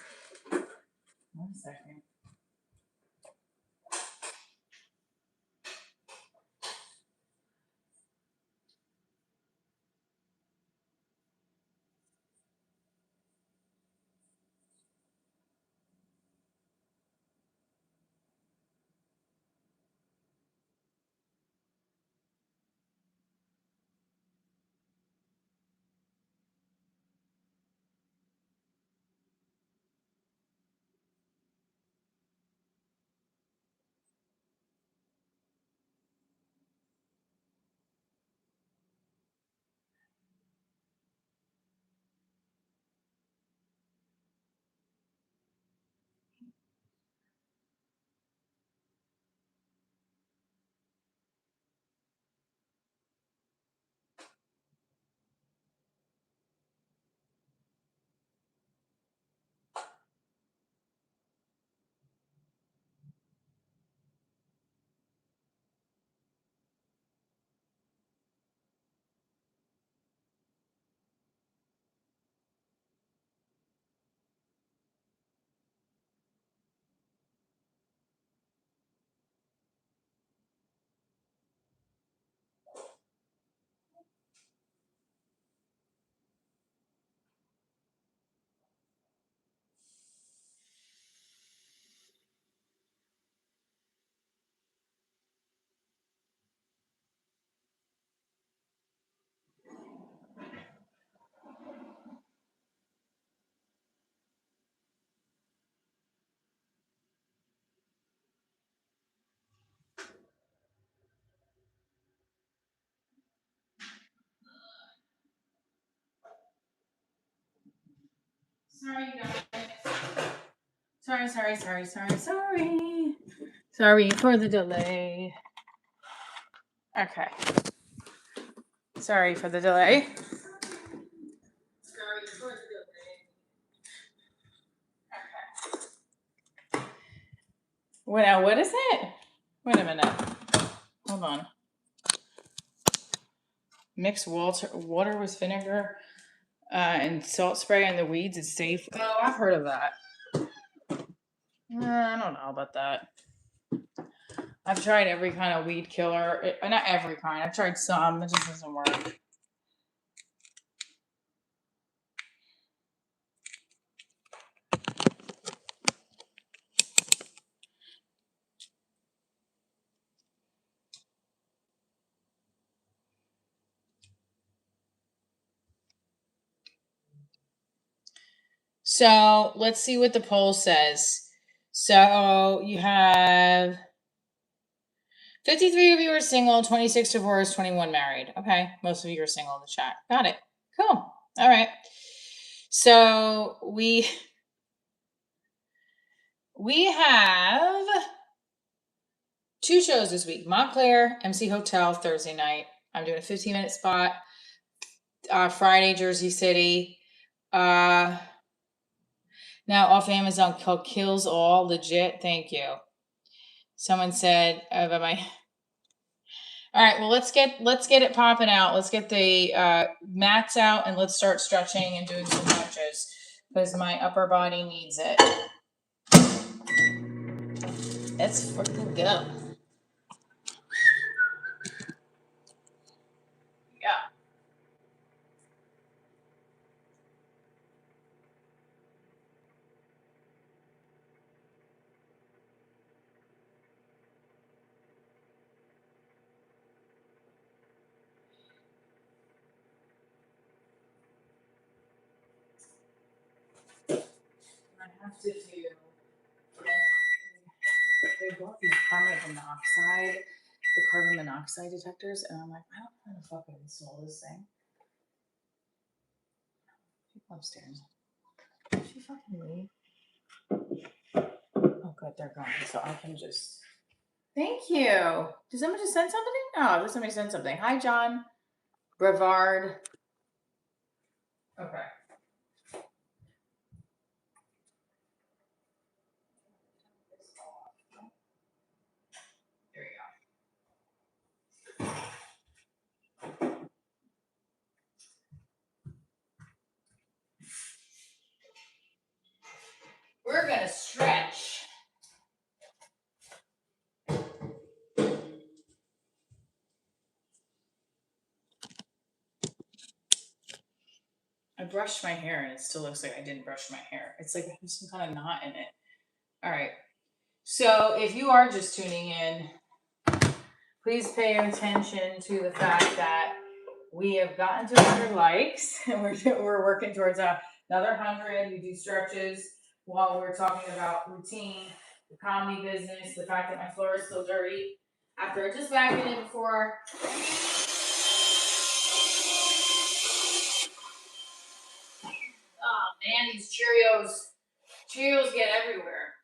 S1: 1 second. Sorry, guys. Sorry. Sorry for the delay. Okay. Sorry for the delay. Okay. What is it? Wait a minute. Hold on. Mix water with vinegar and salt spray on the weeds is safe. Oh, I've heard of that. I don't know about that. I've tried every kind of weed killer. Not every kind. I've tried some. It just doesn't work. So let's see what the poll says. So you have 53 of you are single, 26 divorced, 21 married. Okay, most of you are single in the chat. Got it. Cool. All right. So we have 2 shows this week. Montclair, MC Hotel, Thursday night. I'm doing a 15-minute spot. Friday, Jersey City. Now off Amazon called Kills All. Legit. Thank you. Someone said about my. All right. Well, let's get it popping out. Let's get the mats out and let's start stretching and doing some punches because my upper body needs it. Let's freaking go. Yeah. I have to do. They bought these carbon monoxide detectors, and I'm like, I don't know how to fucking install this thing. People upstairs. Did she fucking leave? Oh, good, they're gone. So I can just. Thank you. Did someone just send something? Oh, somebody sent something. Hi, John. Brevard. Okay. There you I brushed my hair and it still looks like I didn't brush my hair. It's like there's some kind of knot in it. All right. So if you are just tuning in, please pay attention to the fact that we have gotten to 100 likes and we're working towards another 100. We do stretches while we're talking about routine, the comedy business, the fact that my floor is still dirty after I just vacuumed it before. Oh man, these Cheerios get everywhere.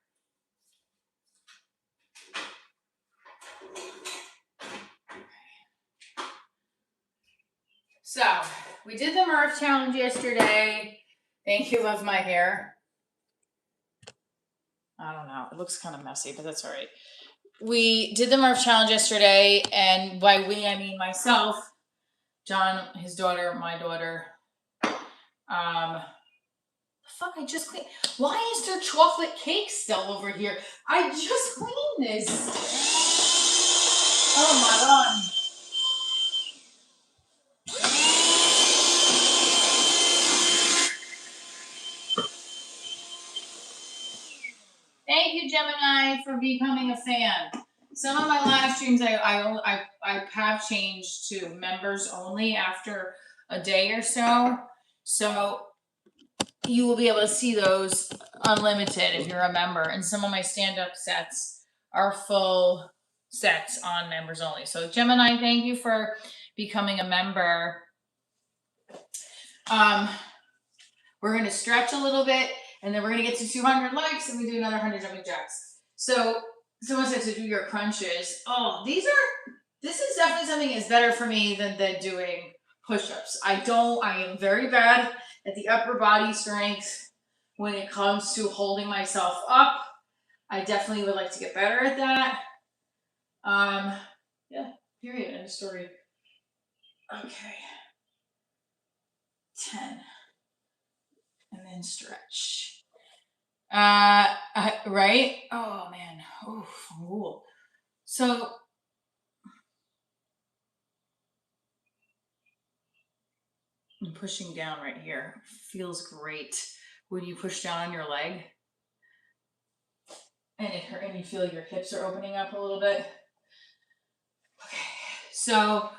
S1: So we did the Murph challenge yesterday. Thank you, love my hair. I don't know. It looks kind of messy, but that's all right. We did the Murph challenge yesterday, and by we I mean myself, John, his daughter, my daughter. Fuck! I just cleaned. Why is there chocolate cake still over here? I just cleaned this. Oh my god. Thank you, Gemini, for becoming a fan. Some of my live streams I have changed to members only after a day or so. So you will be able to see those unlimited if you're a member. And some of my stand-up sets are full sets on members only. So Gemini, thank you for becoming a member. We're going to stretch a little bit, and then we're going to get to 200 likes, and we do another 100 jumping jacks. So someone said to do your crunches. Oh, this is definitely something that's better for me than doing push-ups. I am very bad at the upper body strength when it comes to holding myself up. I definitely would like to get better at that. Yeah, period, end of story. Okay. 10. And then stretch. Right? Oh man. Ooh. So I'm pushing down right here. Feels great when you push down on your leg. And it hurt, and you feel your hips are opening up a little bit. Okay. So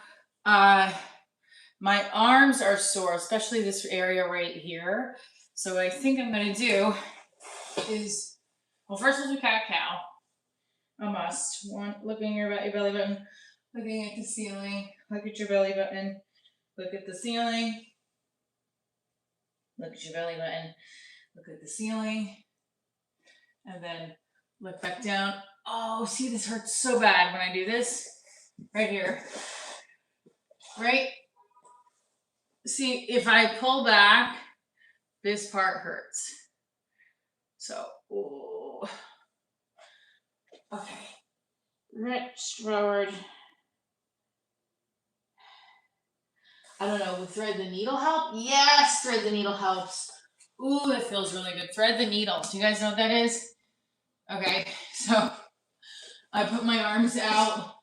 S1: my arms are sore, especially this area right here. So what I think I'm gonna do is, well, first we'll do cat-cow. A must. One, looking at your belly button, looking at the ceiling, look at your belly button, look at the ceiling, look at your belly button, look at the ceiling, and then look back down. Oh, see, this hurts so bad when I do this. Right here. Right? See, if I pull back, this part hurts. So, ooh. Okay. Reach forward. I don't know, would thread the needle help? Yes, thread the needle helps. Ooh, it feels really good. Thread the needle. Do you guys know what that is? Okay, so I put my arms out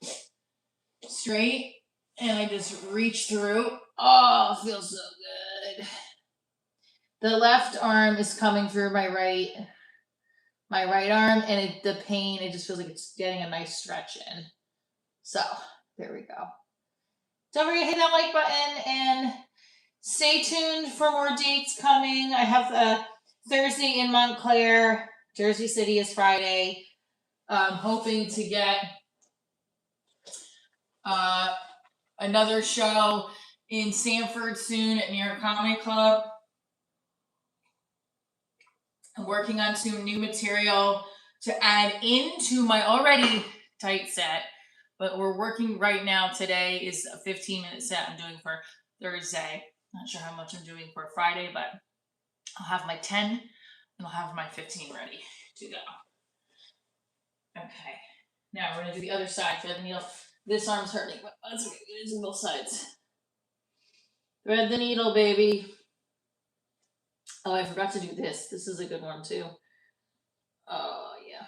S1: straight and I just reach through. Oh, it feels so good. The left arm is coming through my right arm, and the pain, it just feels like it's getting a nice stretch in. So there we go. Don't forget to hit that like button and stay tuned for more dates coming. I have a Thursday in Montclair. Jersey City is Friday. I'm hoping to get another show in Sanford soon at New York Comedy Club. I'm working on some new material to add into my already tight set, but we're working right now. Today is a 15-minute set I'm doing for Thursday. Not sure how much I'm doing for Friday, but I'll have my 10 and I'll have my 15 ready to go. Okay, now we're gonna do the other side. Thread the needle. This arm's hurting, but that's okay. It is on both sides. Thread the needle, baby. Oh, I forgot to do this. This is a good one too. Oh yeah.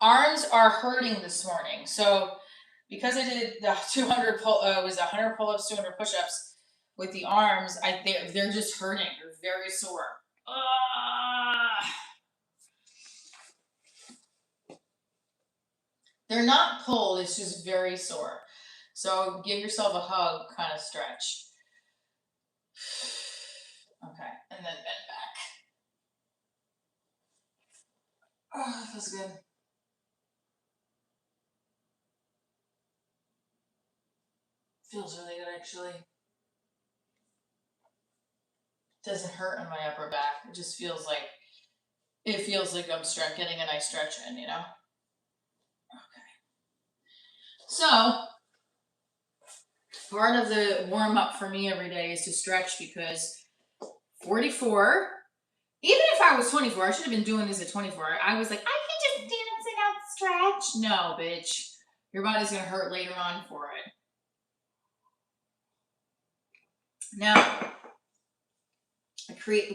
S1: Arms are hurting this morning, so because I did the 200 was 100 pull-ups, 200 push-ups with the arms. They're just hurting. They're very sore. They're not pulled. It's just very sore. So give yourself a hug, kind of stretch. Okay, and then bend back. Oh, that feels good. Feels really good, actually. Doesn't hurt in my upper back. It just feels like I'm getting a nice stretch in, you know? Okay. So part of the warm up for me every day is to stretch, because 44, even if I was 24, I should have been doing this at 24. I was like, I can just dance and not stretch. No, bitch. Your body's going to hurt later on for it. Now,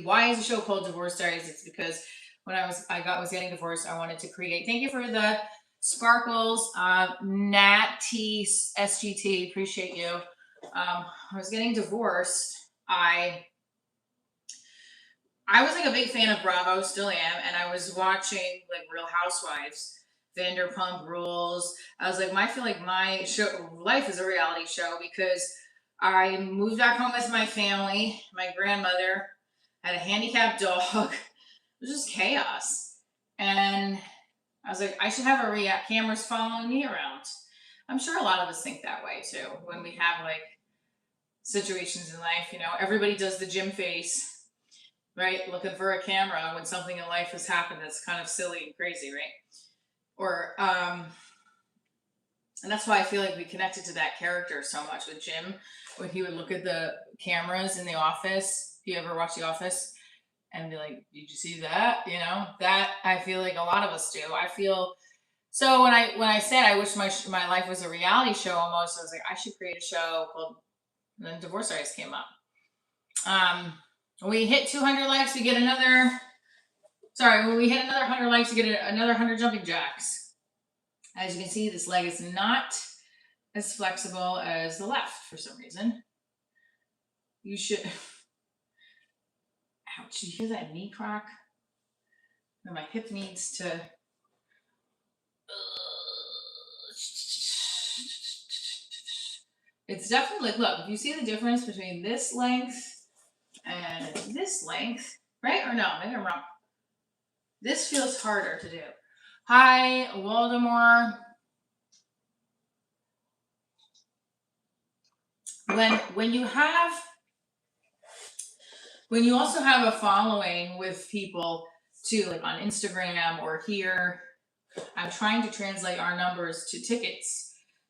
S1: why is the show called Divorce Diaries? It's because when I was getting divorced, I wanted to create. Thank you for the sparkles, Nat T SGT. Appreciate you. I was getting divorced. I was like a big fan of Bravo, still am, and I was watching like Real Housewives, Vanderpump Rules. I was like, I feel like my life is a reality show, because I moved back home with my family. My grandmother had a handicapped dog. It was just chaos. And I was like, I should have cameras following me around. I'm sure a lot of us think that way too, when we have like situations in life. You know, everybody does the gym face, right? Looking for a camera when something in life has happened that's kind of silly and crazy, right? Or, and that's why I feel like we connected to that character so much with Jim, when he would look at the cameras in the office. If you ever watch The Office, and be like, did you see that? You know, that I feel like a lot of us do. I feel so when I said I wish my life was a reality show almost, I was like, I should create a show called, and then Divorce Diaries came up. When we hit 200 likes, we get another. Sorry, when we hit another 100 likes, we get another 100 jumping jacks. As you can see, this leg is not as flexible as the left for some reason. You should. Ouch! You hear that knee crack? And my hip needs to. It's definitely like, look, if you see the difference between this length and this length, right? Or no, maybe I'm wrong. This feels harder to do. Hi, Waldemar. When you also have a following with people too, like on Instagram or here, I'm trying to translate our numbers to tickets.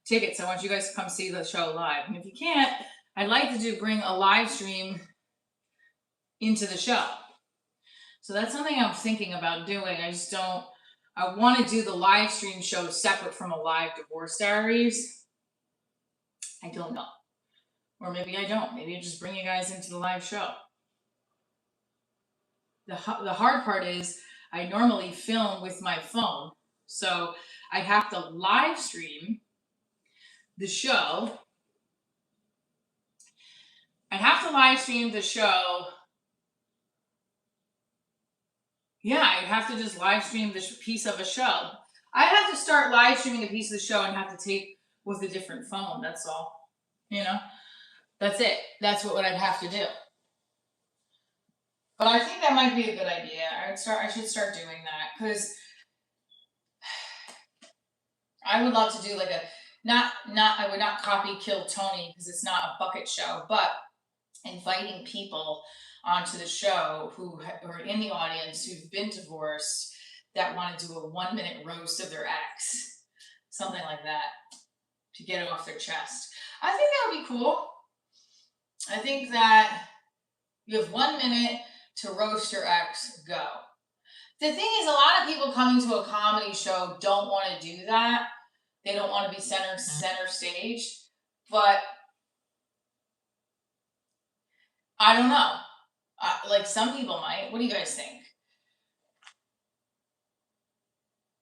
S1: I want you guys to come see the show live. And if you can't, I'd like to bring a live stream into the show. So that's something I'm thinking about doing. I want to do the live stream show separate from a live Divorce Diaries. I don't know. Or maybe I don't. Maybe I just bring you guys into the live show. The hard part is I normally film with my phone. So I have to live stream the show. Yeah, I'd have to just live stream this piece of a show. I'd have to start live streaming a piece of the show and have to tape with a different phone. That's all. You know? That's it. That's what I'd have to do. But I think that might be a good idea. I should start doing that, because I would love to do like I would not copy Kill Tony, because it's not a bucket show, but inviting people onto the show who are in the audience who've been divorced, that want to do a 1-minute roast of their ex, something like that, to get it off their chest. I think that would be cool. I think that you have 1 minute to roast your ex, go. The thing is, a lot of people coming to a comedy show don't want to do that. They don't want to be center stage. But I don't know. Like some people might. What do you guys think?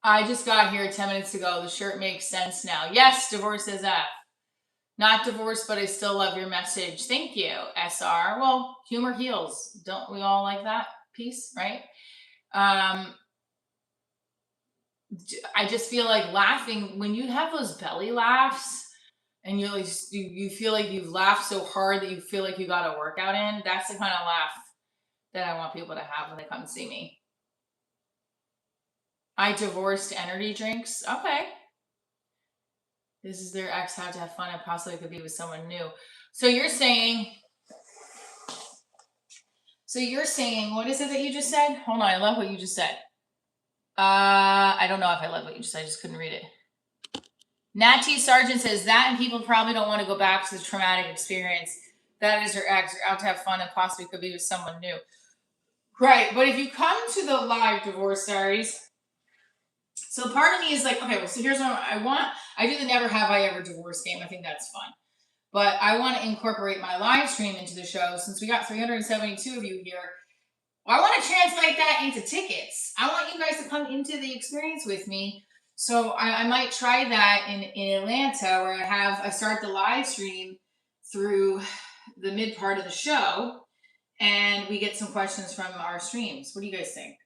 S1: I just got here 10 minutes ago. The shirt makes sense now. Yes, divorce is F. Not divorced, but I still love your message. Thank you, SR. Well, humor heals. Don't we all like that piece, right? I just feel like laughing when you have those belly laughs and you feel like you've laughed so hard that you feel like you got a workout in. That's the kind of laugh that I want people to have when they come see me. I divorced energy drinks. Okay. This is their ex had to have fun and possibly could be with someone new. So you're saying, what is it that you just said? Hold on, I love what you just said. I don't know if I love what you just said. I just couldn't read it. Natty Sargent says that, and people probably don't want to go back to the traumatic experience. That is her ex. They're out to have fun and possibly could be with someone new. Right, but if you come to the live divorce diaries, so part of me is like, okay, well, so here's what I want. I do the never have I ever divorce game. I think that's fun. But I want to incorporate my live stream into the show. Since we got 372 of you here, I want to translate that into tickets. I want you guys to come into the experience with me. So I might try that in Atlanta, where I start the live stream through the mid part of the show, and we get some questions from our streams. What do you guys think?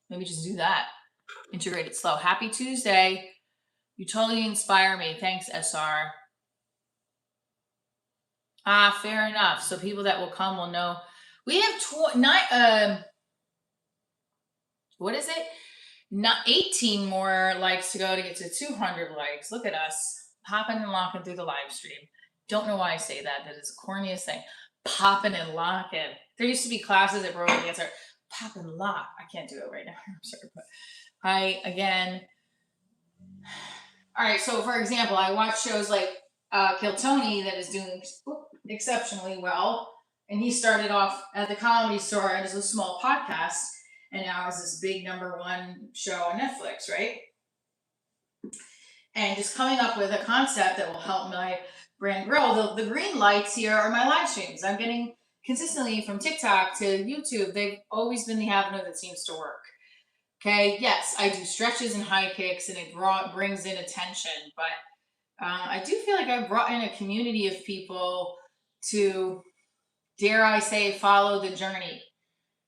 S1: Maybe just do that. Integrate it slow. Happy Tuesday. You totally inspire me. Thanks, SR. Fair enough. So people that will come will know. We have what is it? Not 18 more likes to go to get to 200 likes. Look at us popping and locking through the live stream. Don't know why I say that. That is the corniest thing. Popping and locking. There used to be classes at Brogan Dancer. Pop and lock. I can't do it right now. I'm sorry, but again. All right. So for example, I watch shows like Kill Tony that is doing exceptionally well, and he started off at the Comedy Store as a small podcast, and now is this big #1 show on Netflix, right? And just coming up with a concept that will help my brand grow. The green lights here are my live streams. I'm getting consistently from TikTok to YouTube. They've always been the avenue that seems to work. Okay, yes, I do stretches and high kicks, and it brings in attention, but I do feel like I've brought in a community of people to, dare I say, follow the journey.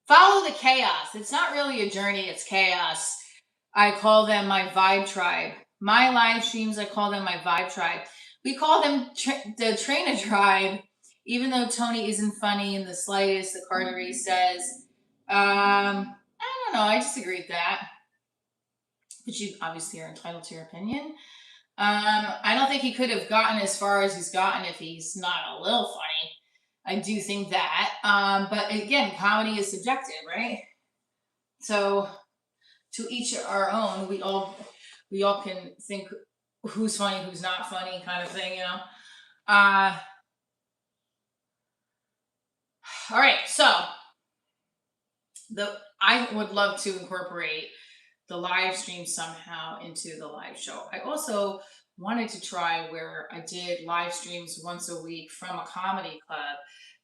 S1: Follow the chaos. It's not really a journey, it's chaos. I call them my vibe tribe. My live streams, I call them my vibe tribe. We call them the Trainer tribe, even though Tony isn't funny in the slightest, the Cartery says. I don't know, I disagree with that. But you obviously are entitled to your opinion. I don't think he could have gotten as far as he's gotten if he's not a little funny. I do think that. But again, comedy is subjective, right? So to each our own. We all can think who's funny, who's not funny, kind of thing, you know. All right, so I would love to incorporate the live stream somehow into the live show. I also wanted to try where I did live streams once a week from a comedy club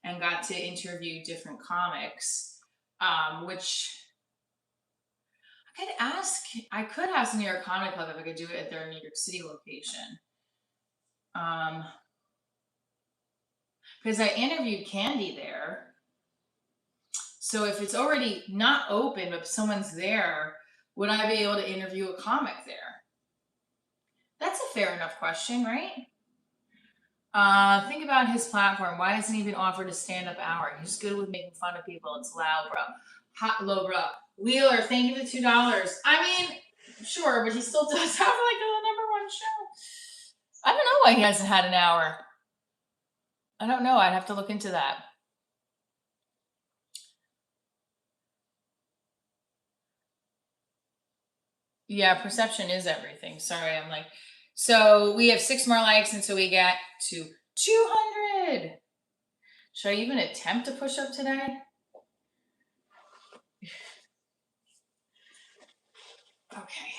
S1: and got to interview different comics, which I could ask New York Comedy Club if I could do it at their New York City location. Because I interviewed Candy there. So if it's already not open, but someone's there, would I be able to interview a comic there? That's a fair enough question, right? Think about his platform. Why hasn't he been offered a stand-up hour? He's good with making fun of people. It's loud, bro. Hot, low, bro. Wheeler, thank you for the $2. I mean, sure, but he still does have like a #1 show. I don't know why he hasn't had an hour. I don't know. I'd have to look into that. Yeah, perception is everything. Sorry, I'm like, so we have 6 more likes until we get to 200. Should I even attempt to push up today? Okay.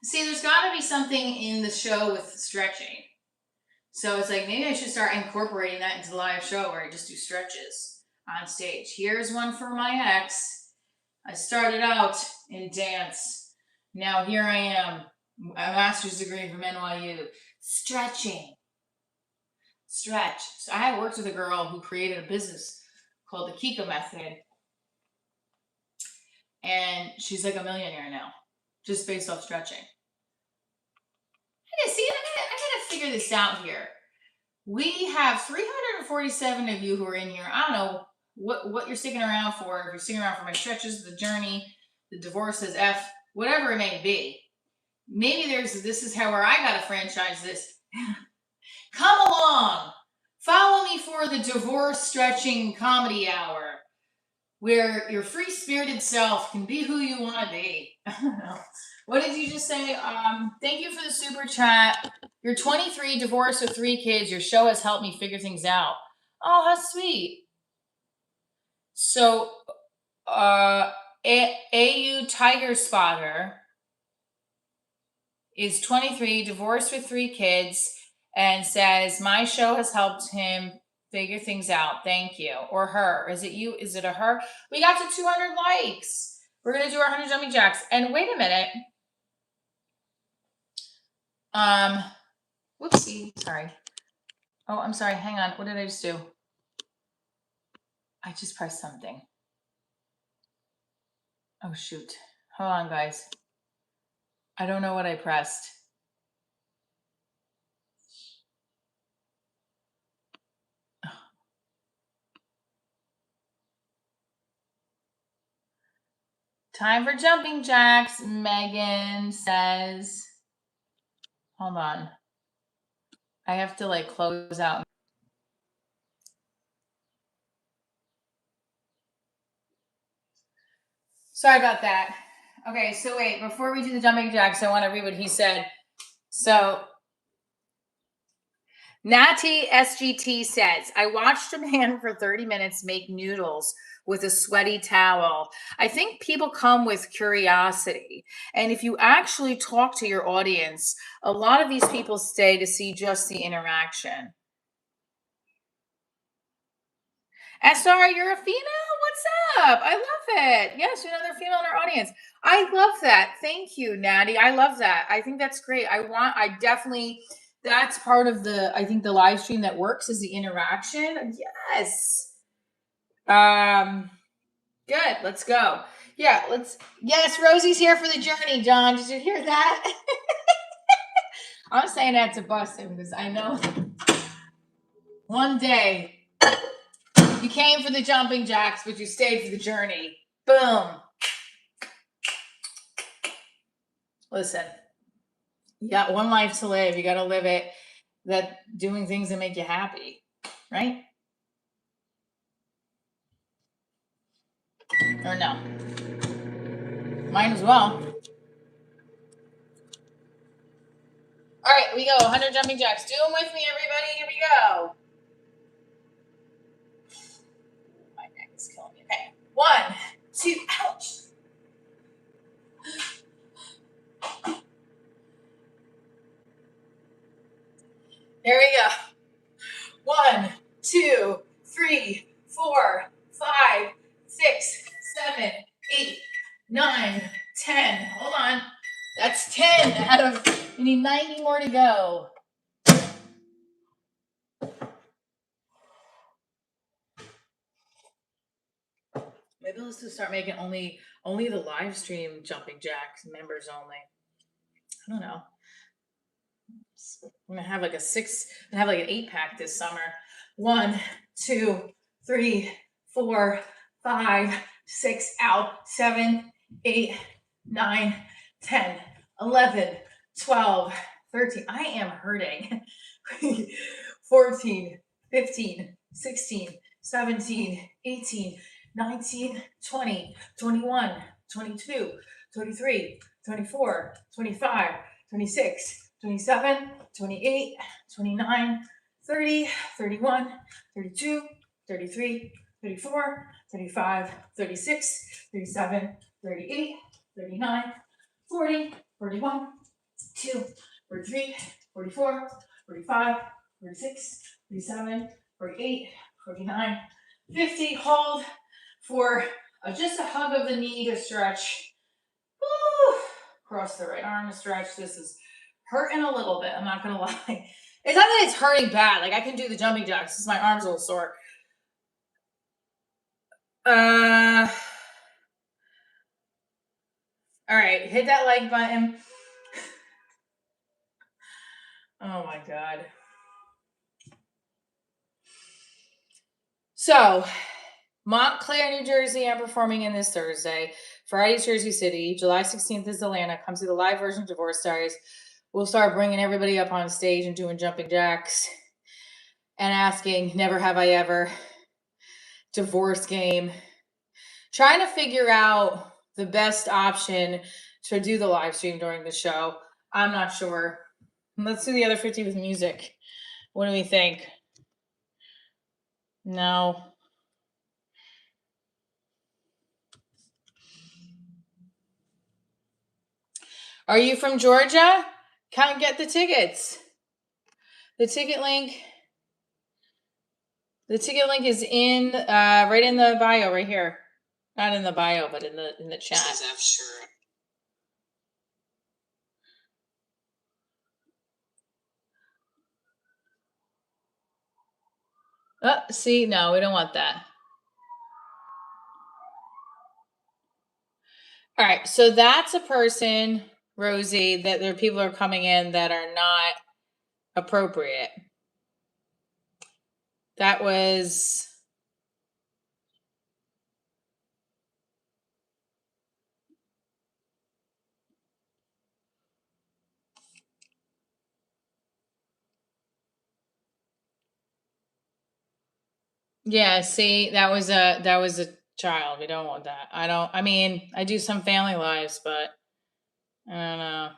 S1: See, there's got to be something in the show with stretching. So it's like, maybe I should start incorporating that into the live show where I just do stretches. on stage. Here's one for my ex. I started out in dance. Now here I am, a master's degree from NYU. Stretching. Stretch. So I had worked with a girl who created a business called the Kiko Method. And she's like a millionaire now, just based off stretching. I gotta figure this out here. We have 347 of you who are in here. I don't know what you're sticking around for. If you're sticking around for my stretches, the journey, the divorce as F, whatever it may be. Maybe this is how where I gotta franchise this. Come along. Follow me for the divorce stretching comedy hour, where your free-spirited self can be who you want to be. I don't know. What did you just say? Thank you for the super chat. You're 23, divorced with 3 kids. Your show has helped me figure things out. Oh, how sweet. So, AU Tiger Spotter is 23, divorced with 3 kids, and says, my show has helped him figure things out. Thank you. Or her. Is it you? Is it a her? We got to 200 likes. We're going to do our 100 jumping jacks. And wait a minute. Whoopsie. Sorry. Oh, I'm sorry. Hang on. What did I just do? I just pressed something. Oh, shoot. Hold on, guys. I don't know what I pressed. Time for jumping jacks, Megan says. Hold on. I have to like close out. Sorry about that. Okay, so wait, before we do the jumping jacks, I want to read what he said. So Natty SGT says, I watched a man for 30 minutes make noodles with a sweaty towel. I think people come with curiosity. And if you actually talk to your audience, a lot of these people stay to see just the interaction. SR, you're a female? What's up? I love it. Yes, another female in our audience. I love that. Thank you, Natty. I love that. I think that's great. That's part of I think the live stream that works is the interaction. Yes. Good. Let's go. Yeah, yes, Rosie's here for the journey, John. Did you hear that? I'm saying that to bust him because I know one day you came for the jumping jacks, but you stayed for the journey. Boom. Listen, you got one life to live. You got to live it. Doing things that make you happy, right? Or no? Mine as well. All right, we go. 100 jumping jacks. Do them with me, everybody. Here we go. My neck is killing me. Okay. 1, 2, ouch. There we go. 1, 2, 3, 4, 5, 6, 7, 8, 9, 10. Hold on. That's 10 out of, you need 90 more to go. Maybe let's just start making only the live stream jumping jacks, members only. I don't know. I'm gonna have like an 8-pack this summer. 1, 2, 3, 4, 5, 6, out, 7, 8, 9, 10, 11, 12, 13. I am hurting. 14, 15, 16, 17, 18, 19, 20, 21, 22, 23, 24, 25, 26, 27, 28, 29, 30, 31, 32, 33, 34, 35, 36, 37, 38, 39, 40, 41, 42, 43, 44, 45, 46, 47, 48, 49, 50, hold for just a hug of the knee to stretch. Woo. Cross the right arm to stretch. This is hurting a little bit, I'm not gonna lie. It's not that it's hurting bad. Like I can do the jumping jacks. This is my arm's a little sore. All right, hit that like button. Oh my God. So, Montclair, New Jersey, I'm performing in this Thursday. Friday's Jersey City. July 16th is Atlanta. Come see the live version of Divorce Diaries. We'll start bringing everybody up on stage and doing jumping jacks and asking, never have I ever, divorce game. Trying to figure out the best option to do the live stream during the show. I'm not sure. Let's do the other 50 with music. What do we think? No. Are you from Georgia? Come get the tickets. The ticket link is in right in the bio right here. Not in the bio, but in the chat. Sure. Oh, see, no, we don't want that. All right, so that's a person, Rosie, that there are people are coming in that are not appropriate. That was yeah, see, that was a child. We don't want that. I mean, I do some family lives, but I don't know.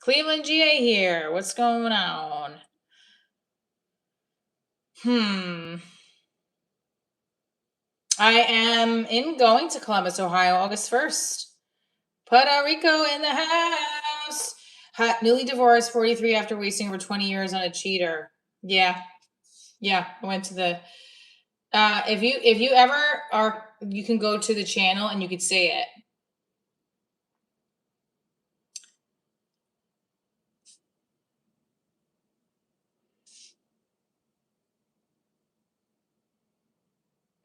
S1: Cleveland GA here. What's going on? I am going to Columbus, Ohio, August 1st. Puerto Rico in the house. Newly divorced, 43 after wasting over 20 years on a cheater. Yeah. I went to the if you ever are, you can go to the channel and you could say it.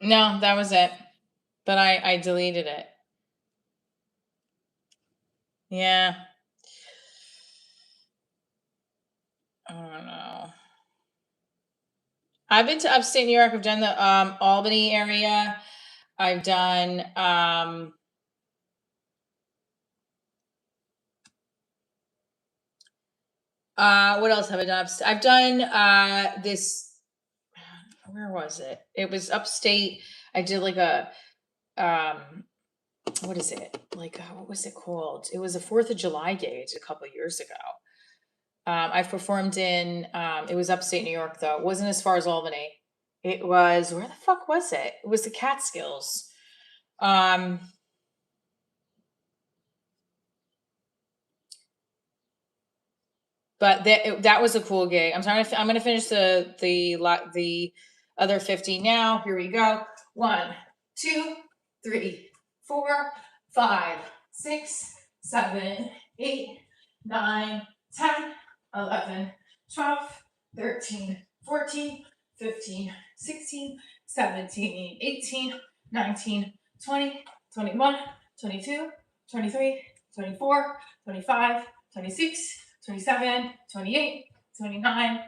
S1: No, that was it. But I deleted it. Yeah. I don't know. I've been to upstate New York. I've done the Albany area. I've done what else have I done? I've done this, where was it? It was upstate. I did like a what is it? Like what was it called? It was a 4th of July day a couple of years ago. I've performed in it was upstate New York though. It wasn't as far as Albany. It was, where the fuck was it? It was the Catskills. But that was a cool gig. I'm going to finish the other 50 now. Here we go. 1, 2, 3, 4, 5, 6, 7, 8, 9, 10, 11, 12, 13, 14, 15, 16, 17, 18, 19, 20, 21, 22, 23, 24, 25, 26, 27, 28, 29,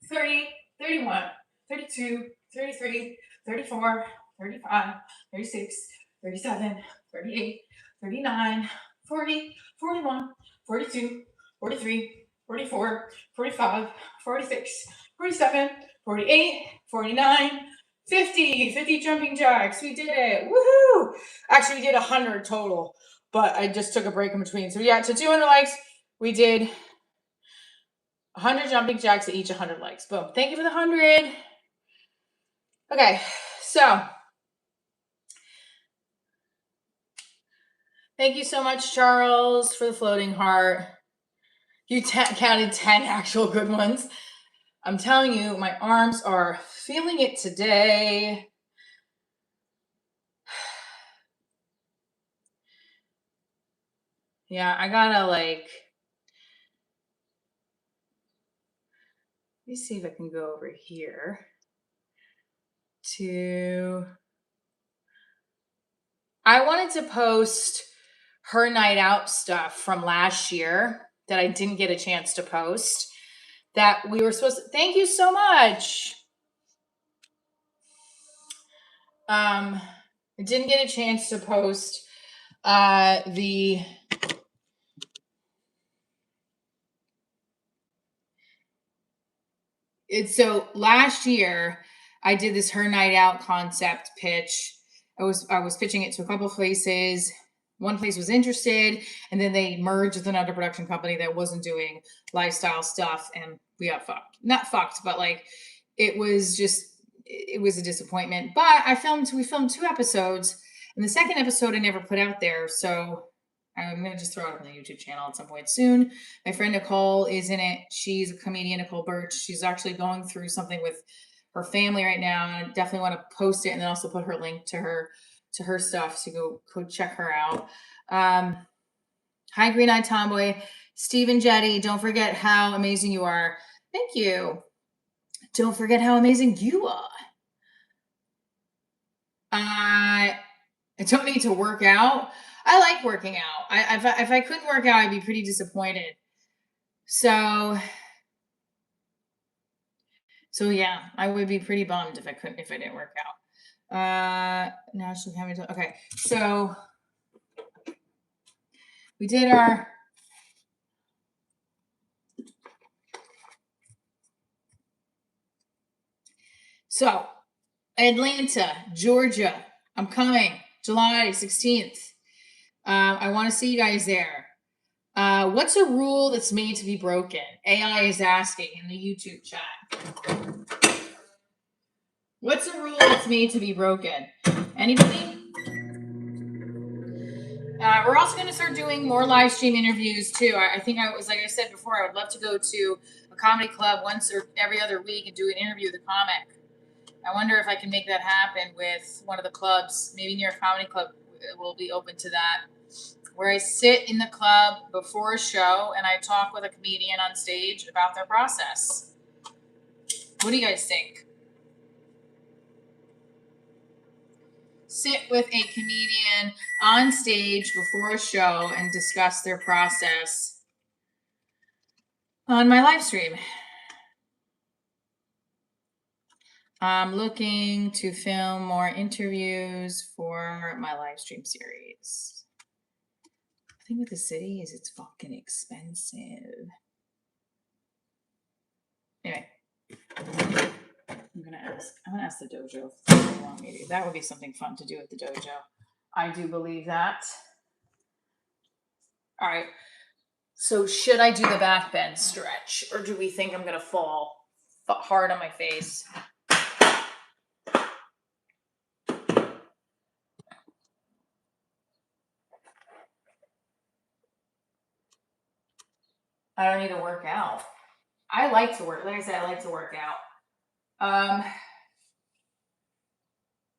S1: 30, 31, 32, 33, 34, 35, 36, 37, 38, 39, 40, 41, 42, 43, 44, 45, 46, 47, 48, 49, 50 jumping jacks. We did it. Woohoo! Actually, we did 100 total, but I just took a break in between. So yeah, to 200 likes, we did 100 jumping jacks at each 100 likes. Boom. Thank you for the 100. Okay, so thank you so much, Charles, for the floating heart. You counted 10 actual good ones. I'm telling you, my arms are feeling it today. Yeah, I gotta let me see if I can go over here to, I wanted to post her night out stuff from last year that I didn't get a chance to post that we were supposed to, thank you so much. I didn't get a chance to post so last year I did this her night out concept pitch. I was pitching it to a couple of places. One place was interested, and then they merged with another production company that wasn't doing lifestyle stuff, and we got fucked. Not fucked, but it was a disappointment. But we filmed 2 episodes, and the second episode I never put out there, so I'm gonna just throw it up on the YouTube channel at some point soon. My friend Nicole is in it. She's a comedian, Nicole Birch. She's actually going through something with her family right now, and I definitely want to post it and then also put her link to her stuff, so go check her out. Hi, Green Eyed Tomboy. Stephen Jetty, don't forget how amazing you are. Thank you. Don't forget how amazing you are. I don't need to work out. I like working out. If I couldn't work out, I'd be pretty disappointed. So yeah, I would be pretty bummed if I didn't work out. National Academy. Okay, so we did our. So, Atlanta, Georgia. I'm coming July 16th. I want to see you guys there. What's a rule that's made to be broken? AI is asking in the YouTube chat. What's a rule that's made to be broken? Anybody? We're also going to start doing more live stream interviews too. I think like I said before, I would love to go to a comedy club once or every other week and do an interview with a comic. I wonder if I can make that happen with one of the clubs, maybe near a comedy club will be open to that, where I sit in the club before a show and I talk with a comedian on stage about their process. What do you guys think? Sit with a comedian on stage before a show and discuss their process on my live stream. I'm looking to film more interviews for my live stream series. The thing with the city is it's fucking expensive. Anyway, I'm gonna ask the dojo if they want me to. That would be something fun to do at the dojo. I do believe that. All right. So should I do the back bend stretch, or do we think I'm gonna fall hard on my face? I don't need to work out. I like to work. Like I said, I like to work out.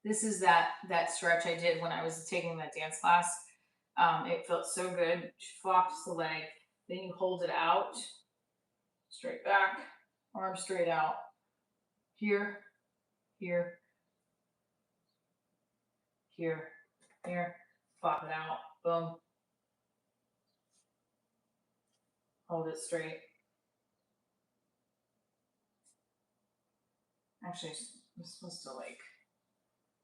S1: This is that stretch I did when I was taking that dance class. It felt so good. She flops the leg. Then you hold it out. Straight back. Arm straight out. Here. Here. Here. Here. Flop it out. Boom. Hold it straight. Actually, I'm supposed to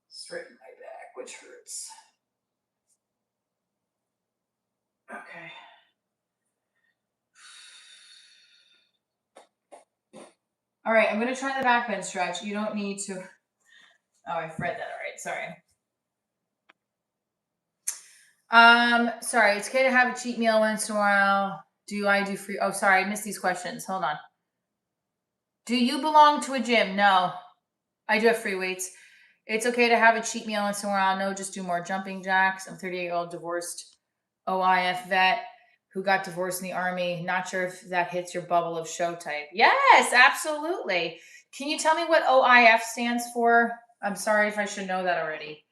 S1: straighten my back, which hurts. Okay. All right, I'm going to try the back bend stretch. You don't need to. Oh, I've read that. All right, sorry. Sorry, it's okay to have a cheat meal once in a while. Do I do free? Oh, sorry, I missed these questions. Hold on. Do you belong to a gym? No, I do have free weights. It's okay to have a cheat meal once in a while. No, just do more jumping jacks. I'm a 38-year-old divorced OIF vet who got divorced in the Army. Not sure if that hits your bubble of show type. Yes, absolutely. Can you tell me what OIF stands for? I'm sorry if I should know that already.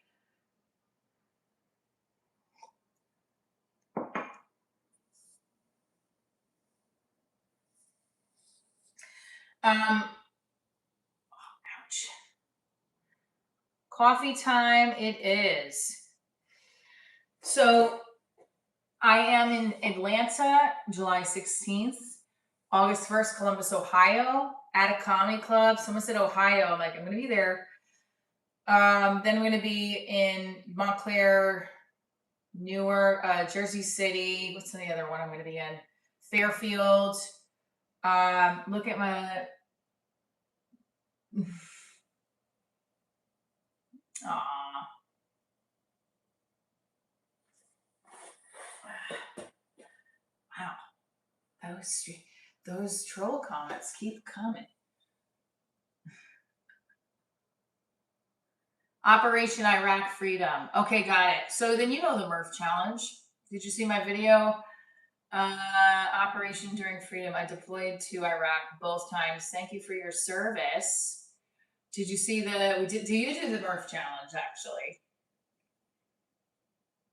S1: Ouch. Coffee time it is. So I am in Atlanta, July 16th. August 1st, Columbus, Ohio, at a comedy club. Someone said Ohio. I'm like, I'm going to be there. Then I'm going to be in Montclair, Newark, Jersey City. What's the other one I'm going to be in? Fairfield. Look at my. Aw. Wow. Those troll comments keep coming. Operation Iraq Freedom. Okay, got it. So then you know the Murph Challenge. Did you see my video? Operation During Freedom. I deployed to Iraq both times. Thank you for your service. Did you see do you do the Murph Challenge actually?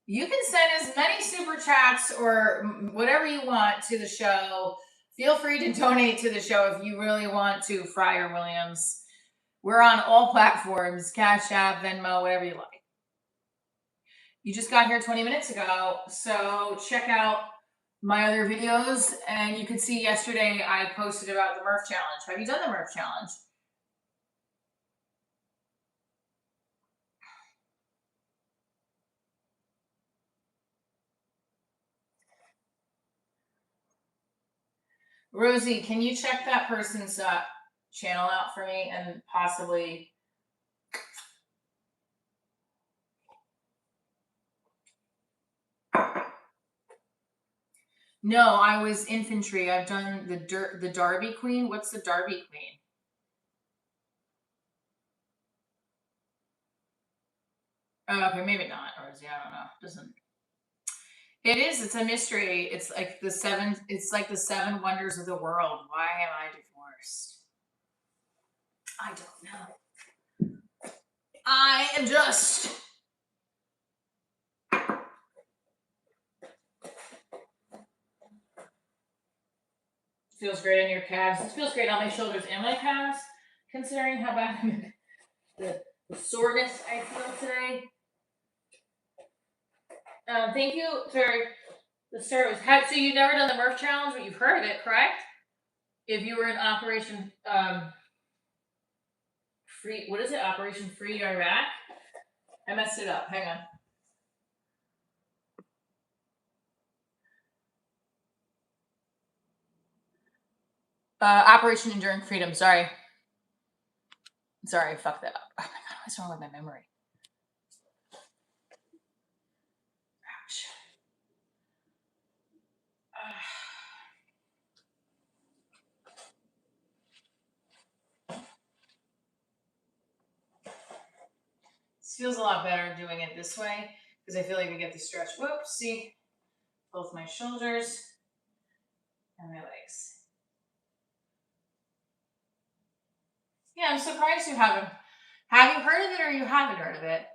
S1: You can send as many super chats or whatever you want to the show. Feel free to donate to the show if you really want to, Friar Williams. We're on all platforms, Cash App, Venmo, whatever you like. You just got here 20 minutes ago, so check out my other videos, and you could see yesterday I posted about the Murph Challenge. Have you done the Murph Challenge? Rosie, can you check that person's channel out for me and possibly... No, I was infantry. I've done the Darby Queen. What's the Darby Queen? Oh, okay, maybe not, Rosie. I don't know. Doesn't. It is. It's a mystery. It's like the seven wonders of the world. Why am I divorced? I don't know. I am just. Feels great on your calves. This feels great on my shoulders and my calves, considering how bad the soreness I feel today. Thank you for the service. So you've never done the Murph Challenge, but you've heard of it, correct? If you were in Operation Free, what is it? Operation Free Iraq? I messed it up. Hang on. Operation Enduring Freedom. Sorry, I fucked that up. Oh my god, what's wrong with my memory? Ouch. This feels a lot better doing it this way because I feel like I get the stretch. Whoops, see, both my shoulders and my legs. Yeah, I'm surprised you haven't. Have you heard of it or you haven't heard of it?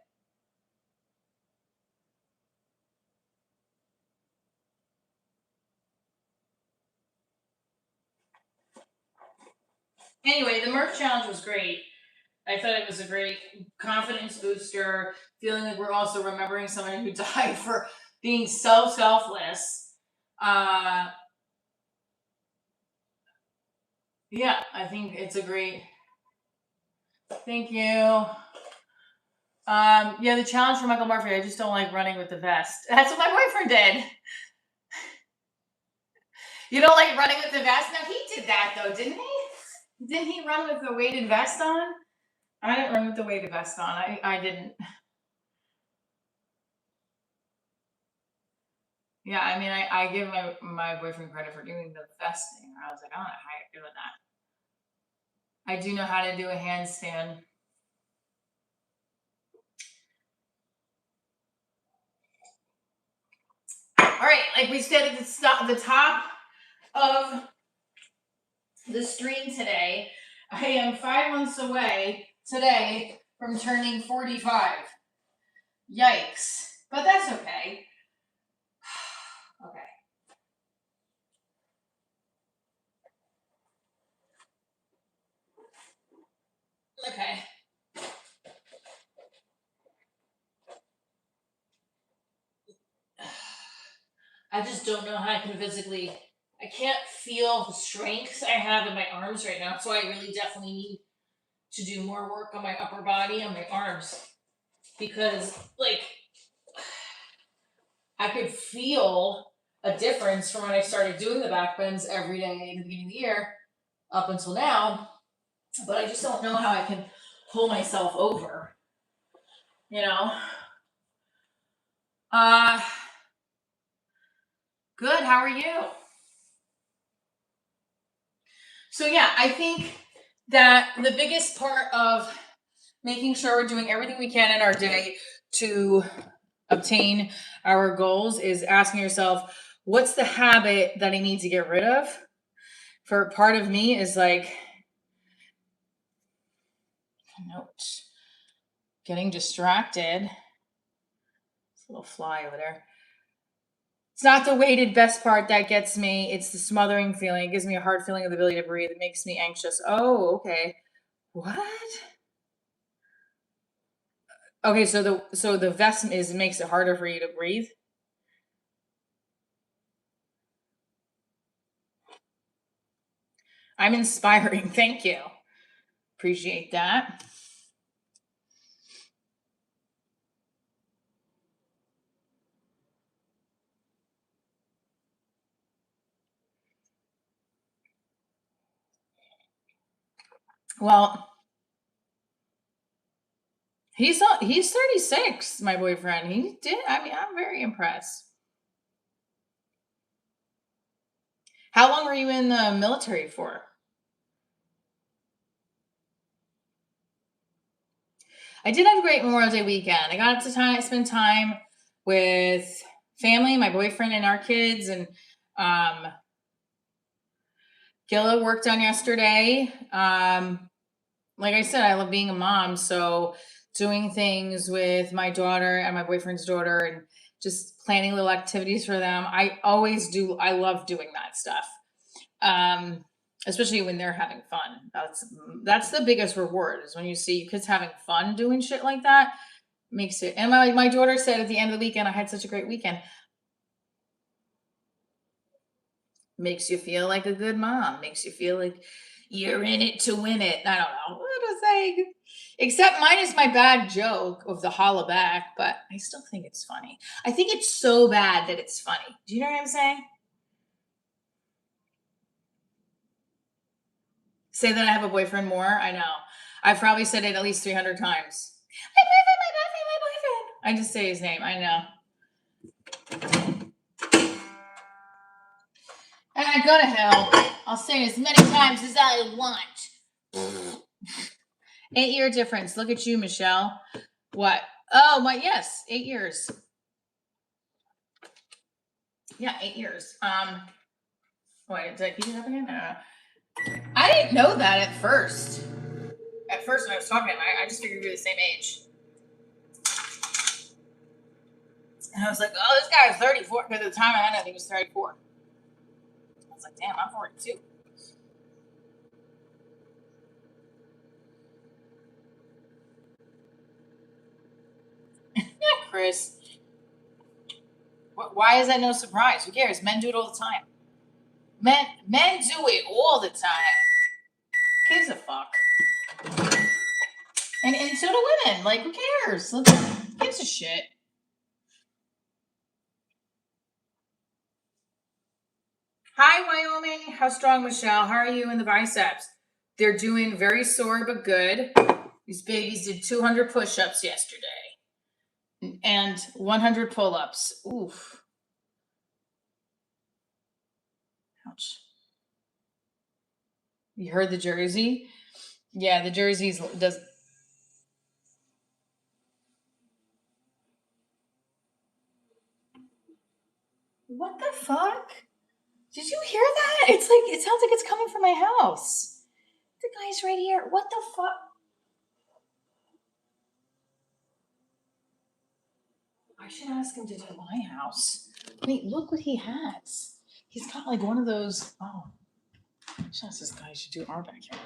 S1: Anyway, the Murph Challenge was great. I thought it was a great confidence booster, feeling like we're also remembering someone who died for being so selfless. Yeah, I think it's a great. Thank you. Yeah, the challenge for Michael Murphy. I just don't like running with the vest. That's what my boyfriend did. You don't like running with the vest? No, he did that though, didn't he? Didn't he run with the weighted vest on? I didn't run with the weighted vest on. I didn't. Yeah, I mean, I give my boyfriend credit for doing the vest thing. I was like, I don't know how you're doing that. I do know how to do a handstand. All right, like we said at the top of the stream today, I am 5 months away today from turning 45. Yikes. But that's okay. Okay. Okay. I just don't know how I can physically. I can't feel the strengths I have in my arms right now, so I really definitely need to do more work on my upper body and my arms because, like, I could feel a difference from when I started doing the back bends every day in the beginning of the year up until now, but I just don't know how I can pull myself over, you know? Good. How are you? So yeah, I think that the biggest part of making sure we're doing everything we can in our day to obtain our goals is asking yourself, what's the habit that I need to get rid of? For part of me is like, note, getting distracted. This little fly over there. It's not the weighted vest part that gets me. It's the smothering feeling. It gives me a hard feeling of the ability to breathe. It makes me anxious. Oh, okay. What? Okay, so the vest makes it harder for you to breathe. I'm inspiring. Thank you. Appreciate that. Well, he's 36, my boyfriend. I'm very impressed. How long were you in the military for? I did have a great Memorial Day weekend. I got to spend time with family, my boyfriend and our kids, and Gilla worked on yesterday. Like I said, I love being a mom, so doing things with my daughter and my boyfriend's daughter and just planning little activities for them. I always do. I love doing that stuff. Especially when they're having fun. That's the biggest reward is when you see kids having fun doing shit like that. Makes it. And my daughter said at the end of the weekend, I had such a great weekend. Makes you feel like a good mom. Makes you feel like you're in it to win it. I don't know what to say. Except mine is my bad joke of the holla back, but I still think it's funny. I think it's so bad that it's funny. Do you know what I'm saying? Say that I have a boyfriend more. I know. I've probably said it at least 300 times. My boyfriend, my boyfriend, my boyfriend. I just say his name. I know. And go to hell. I'll say it as many times as I want. 8-year difference. Look at you, Michelle. What? Oh, yes, 8 years. Yeah, 8 years. Wait, did I keep it up again? No. I didn't know that at first. At first, when I was talking to him, I just figured we were the same age. And I was like, oh, this guy is 34. Because at the time I had him, he was 34. I was like, damn, I'm 42. Yeah, Chris. Why is that no surprise? Who cares? Men do it all the time. Men do it all the time. Gives a fuck. And so do women. Like, who cares? Gives a shit. Hi, Wyoming. How strong, Michelle? How are you in the biceps? They're doing very sore but good. These babies did 200 push-ups yesterday and 100 pull-ups. Oof. Ouch. You heard the jersey? Yeah, the jerseys does. What the fuck? Did you hear that? It's like, it sounds like it's coming from my house. The guy's right here. What the fuck? I should ask him to do my house. Wait, look what he has. He's got like one of those. Oh, I should ask this guy should do our backyard.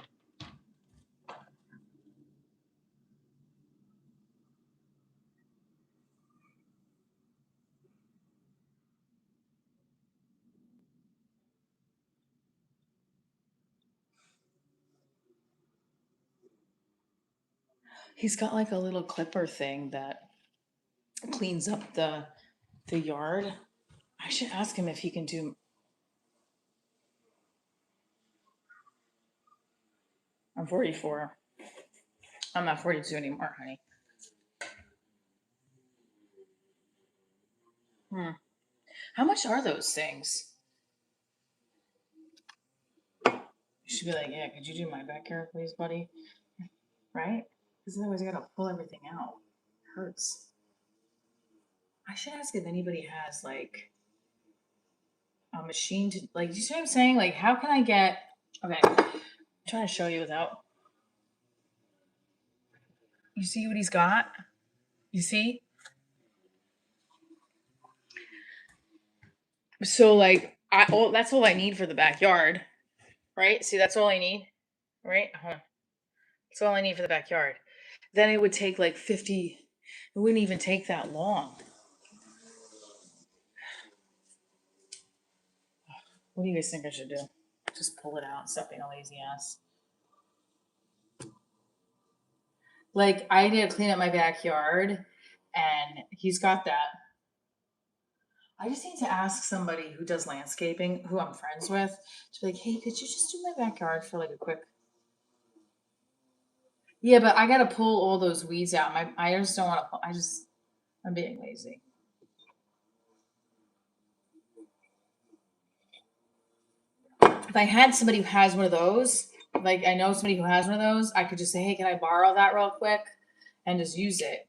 S1: He's got like a little clipper thing that cleans up the yard. I should ask him if he can do. I'm 44. I'm not 42 anymore, honey. How much are those things? You should be like, yeah, could you do my backyard, please, buddy? Right? Because otherwise, I gotta pull everything out. It hurts. I should ask if anybody has like a machine to like. Do you see what I'm saying? Like, how can I get? Okay, I'm trying to show you without. You see what he's got? You see? So like, that's all I need for the backyard, right? See, that's all I need, right? That's all I need for the backyard. Then it would take like 50. It wouldn't even take that long. What do you guys think I should do? Just pull it out and stop being a lazy ass. Like, I need to clean up my backyard, and he's got that. I just need to ask somebody who does landscaping, who I'm friends with, to be like, hey, could you just do my backyard for like a quick. Yeah, but I gotta pull all those weeds out. I just don't want to. I'm being lazy. If I had somebody who has one of those, like I know somebody who has one of those, I could just say, hey, can I borrow that real quick, and just use it.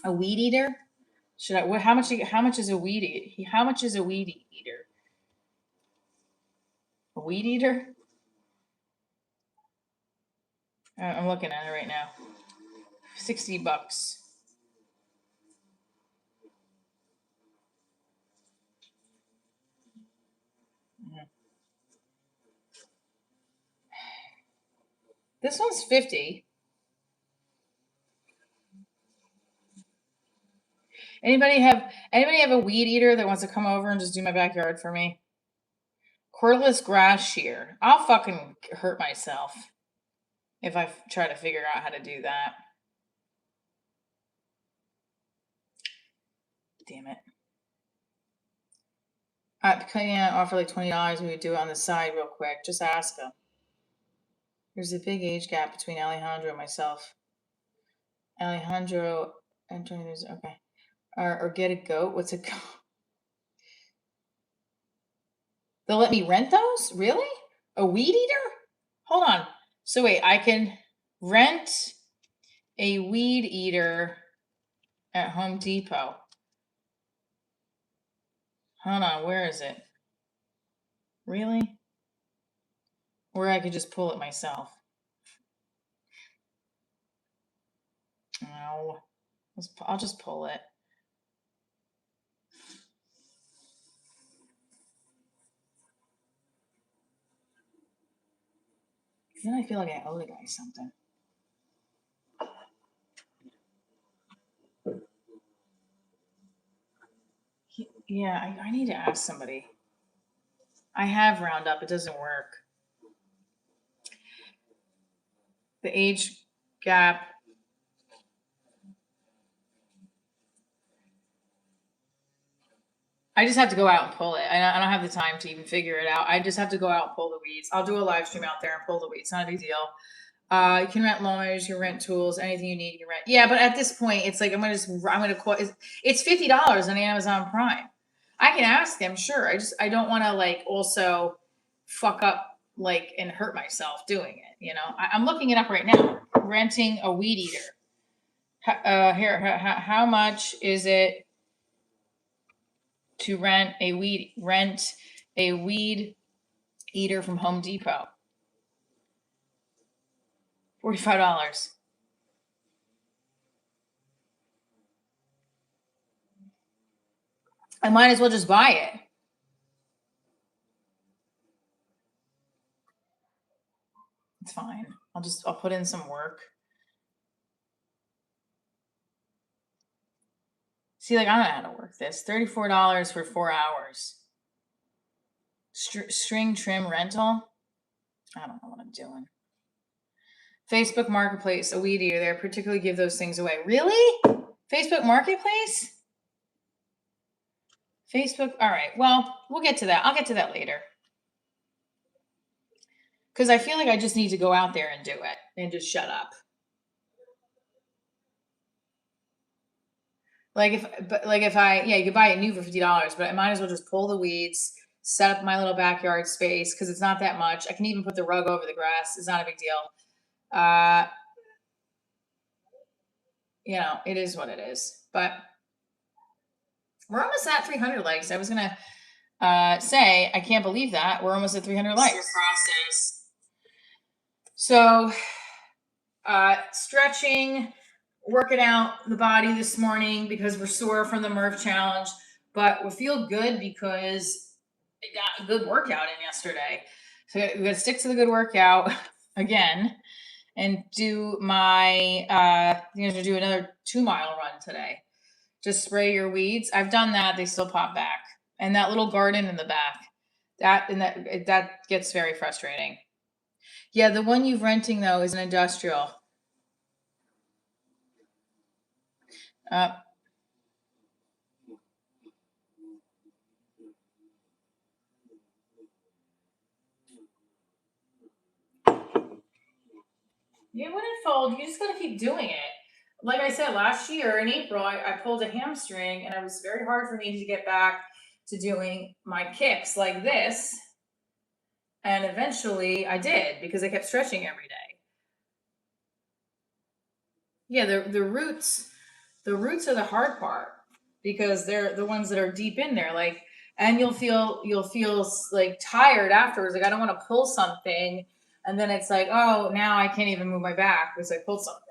S1: A weed eater? Should I? How much? How much is a weed eater? How much is a weed eater? A weed eater? I'm looking at it right now. $60. Mhm. This one's 50. Anybody have a weed eater that wants to come over and just do my backyard for me? Cordless grass shear. I'll fucking hurt myself if I try to figure out how to do that. Damn it. Can't offer like $20. We would do it on the side real quick. Just ask him. There's a big age gap between Alejandro and myself. Alejandro entering this. Okay. Or get a goat. What's a goat? They'll let me rent those? Really? A weed eater? Hold on. So wait, I can rent a weed eater at Home Depot. Hold on, where is it? Really? Or I could just pull it myself. No. I'll just pull it. Then I feel like I owe the guy something. Yeah, I need to ask somebody. I have Roundup. It doesn't work. The age gap. I just have to go out and pull it. I don't have the time to even figure it out. I just have to go out and pull the weeds. I'll do a live stream out there and pull the weeds. Not a big deal. You can rent lawnmowers, you can rent tools, anything you need, you can rent. Yeah, but at this point, it's like I'm gonna quote. It's $50 on Amazon Prime. I can ask them, sure. I don't want to like also fuck up like and hurt myself doing it. You know, I'm looking it up right now. Renting a weed eater. How much is it to rent a weed eater from Home Depot. $45. I might as well just buy it. It's fine. I'll put in some work. See, like, I don't know how to work this. $34 for 4 hours. String trim rental. I don't know what I'm doing. Facebook Marketplace, a weed eater there, particularly give those things away. Really? Facebook Marketplace? Facebook. All right. Well, we'll get to that. I'll get to that later. Because I feel like I just need to go out there and do it and just shut up. You could buy it new for $50, but I might as well just pull the weeds, set up my little backyard space because it's not that much. I can even put the rug over the grass. It's not a big deal. It is what it is. But we're almost at 300 likes. I was gonna say I can't believe that we're almost at 300 likes. Process. So, stretching, working out the body this morning because we're sore from the Murph challenge, but we feel good because I got a good workout in yesterday. So we're gonna stick to the good workout again and do my I'm gonna do another 2-mile run today. Just spray your weeds. I've done that, they still pop back. And that little garden in the back, that gets very frustrating. Yeah, the one you're renting though is an industrial. You wouldn't fold. You just got to keep doing it. Like I said, last year in April, I pulled a hamstring, and it was very hard for me to get back to doing my kicks like this. And eventually I did because I kept stretching every day. Yeah, the roots are the hard part because they're the ones that are deep in there. And you'll feel like tired afterwards. Like I don't want to pull something, and then it's like, oh, now I can't even move my back because I pulled something.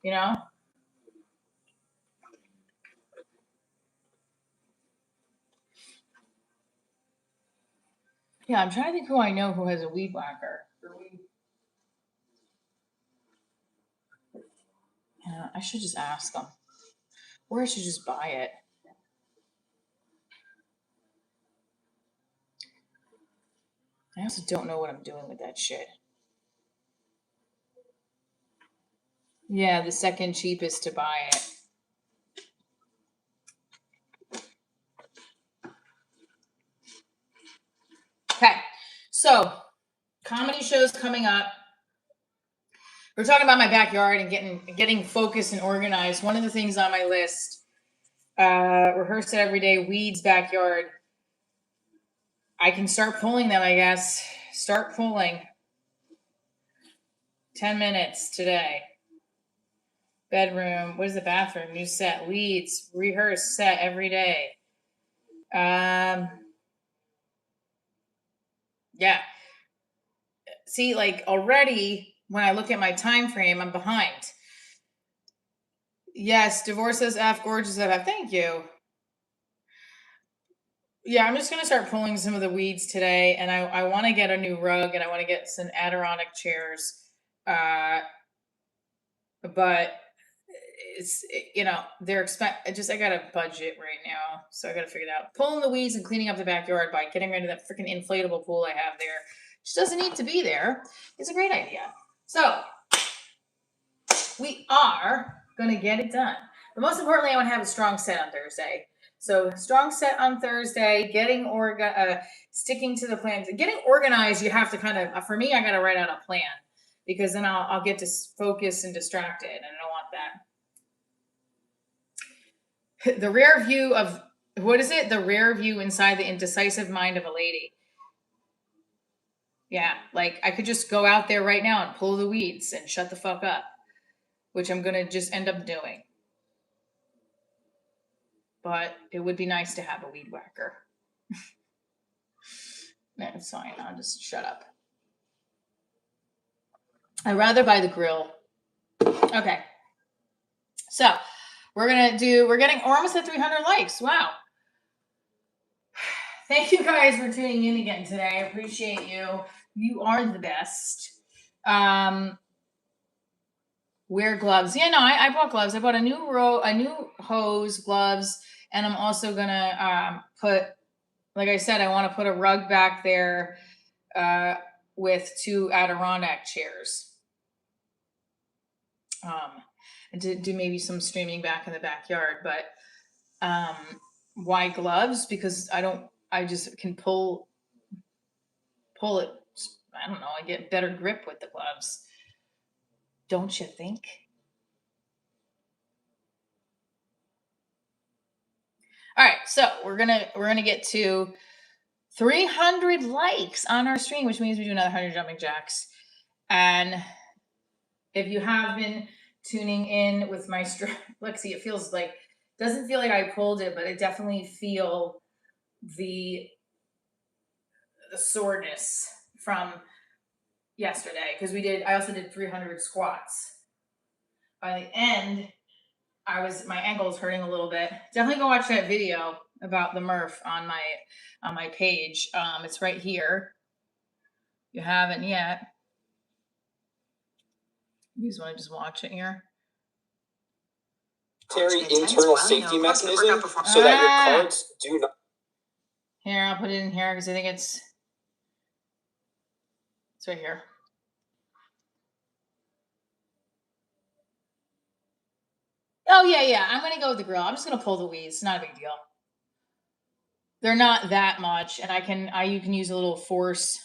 S1: You know? Yeah, I'm trying to think who I know who has a weed whacker. Yeah, I should just ask them. Or I should just buy it. I also don't know what I'm doing with that shit. Yeah, the second cheapest to buy it. Okay, so comedy shows coming up. We're talking about my backyard and getting focused and organized. One of the things on my list, rehearse it every day, weeds backyard. I can start pulling them, I guess. Start pulling. 10 minutes today. Bedroom. What is the bathroom? New set. Weeds. Rehearse set every day. Yeah. See, like already when I look at my time frame, I'm behind. Yes, divorce says F, gorgeous F. Thank you. Yeah, I'm just gonna start pulling some of the weeds today, and I want to get a new rug, and I want to get some Adirondack chairs. But it's they're I got a budget right now, so I got to figure it out. Pulling the weeds and cleaning up the backyard by getting rid of that freaking inflatable pool I have there, which doesn't need to be there. It's a great idea. So we are gonna get it done. But most importantly, I want to have a strong set on Thursday. So strong set on Thursday, sticking to the plan. Getting organized, you have to kind of, for me, I got to write out a plan because then I'll get focused and distracted, and I don't want that. The rare view of, what is it? The rare view inside the indecisive mind of a lady. Yeah, like I could just go out there right now and pull the weeds and shut the fuck up, which I'm going to just end up doing. but it would be nice to have a weed whacker. No, it's fine. I'll just shut up. I'd rather buy the grill. Okay. So we're getting almost at 300 likes. Wow. Thank you guys for tuning in again today. I appreciate you. You are the best. Wear gloves. Yeah, no, I bought gloves. I bought a new hose, gloves, and I'm also gonna put, like I said, I want to put a rug back there with 2 Adirondack chairs. And to do maybe some streaming back in the backyard. But why gloves? Because I just can pull it. I don't know. I get better grip with the gloves. Don't you think? All right, so we're gonna get to 300 likes on our stream, which means we do another 100 jumping jacks. And if you have been tuning in with my Lexi, it feels like, doesn't feel like I pulled it, but I definitely feel the soreness from yesterday, because I also did 300 squats. By the end, my ankle was hurting a little bit. Definitely go watch that video about the Murph on my page. It's right here. If you haven't yet, you just want to just watch it here.
S2: Internal safety mechanism so that your cards do not.
S1: Here, I'll put it in here because I think it's right here. Oh yeah. I'm gonna go with the grill. I'm just gonna pull the weeds. It's not a big deal. They're not that much, and you can use a little force.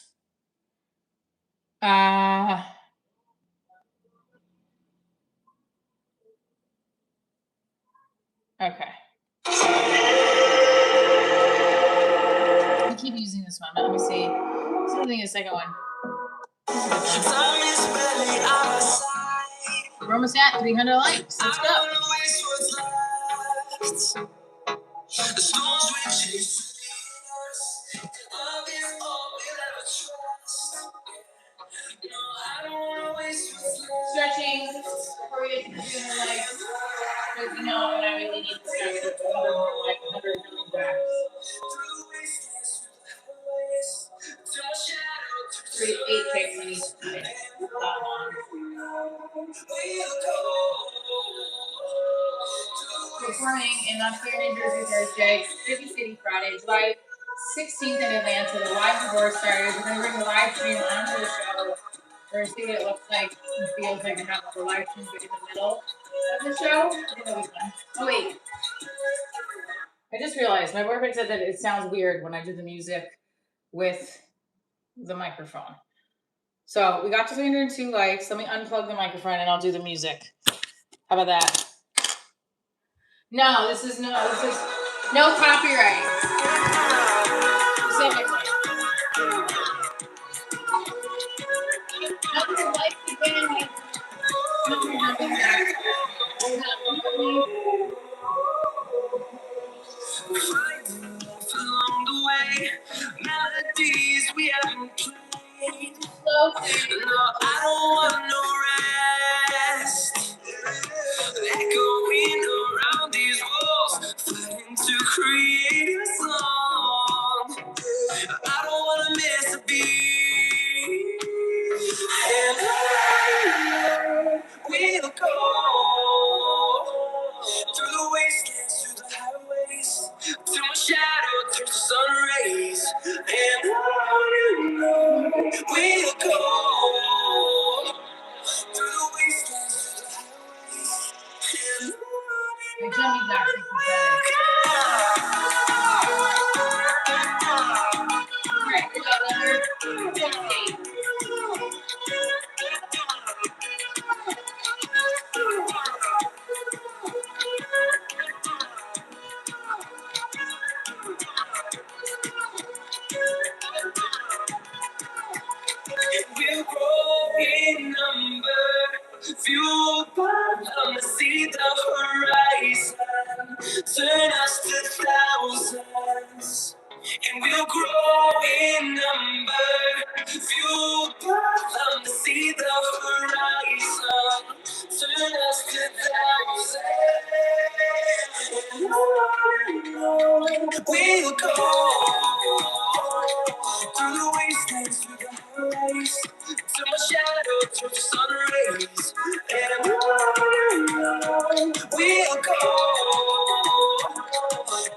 S1: Okay. I keep using this one. Let me see. Something the second one. We're almost at 300 likes. Let's go. The storms we chase, love is all we'll ever trust. No, I don't wanna waste what's left. Stretching before we get to 300 likes. Because you know when I really need to stretch it, like 100 jacks. 8 techniques. Performing in Montclair, New Jersey Thursday, City City Friday, July 16th in Atlanta. The live divorce starters. We're going to bring the live stream onto the show. We're going to see what it looks like and feels like to have the live stream in the middle of the show. I think that'll be fun. Oh, wait. I just realized my boyfriend said that it sounds weird when I do the music with the microphone. So we got to 302 likes. Let me unplug the microphone and I'll do the music. How about that? No, this is no copyright. Specifically. Number like again. Along the way, melodies we haven't played. No, I don't want no rest. Echoing around these walls, fighting to create a song. I don't want to miss a beat. And I will go through the wastelands, through the highways, till my shadow turns to sun rays. And I will go through the wastelands, through the highways. And Johnny Jackson Alright, we got another 28. We'll grow in number, fueled by love to see the horizon. Turn us to thousands, and we'll grow in number. Fueled by them to see the horizon. Turn us to thousands, and on we'll go. Through the wastelands, through the highways, till my shadow turns to sun rays. And on we'll go.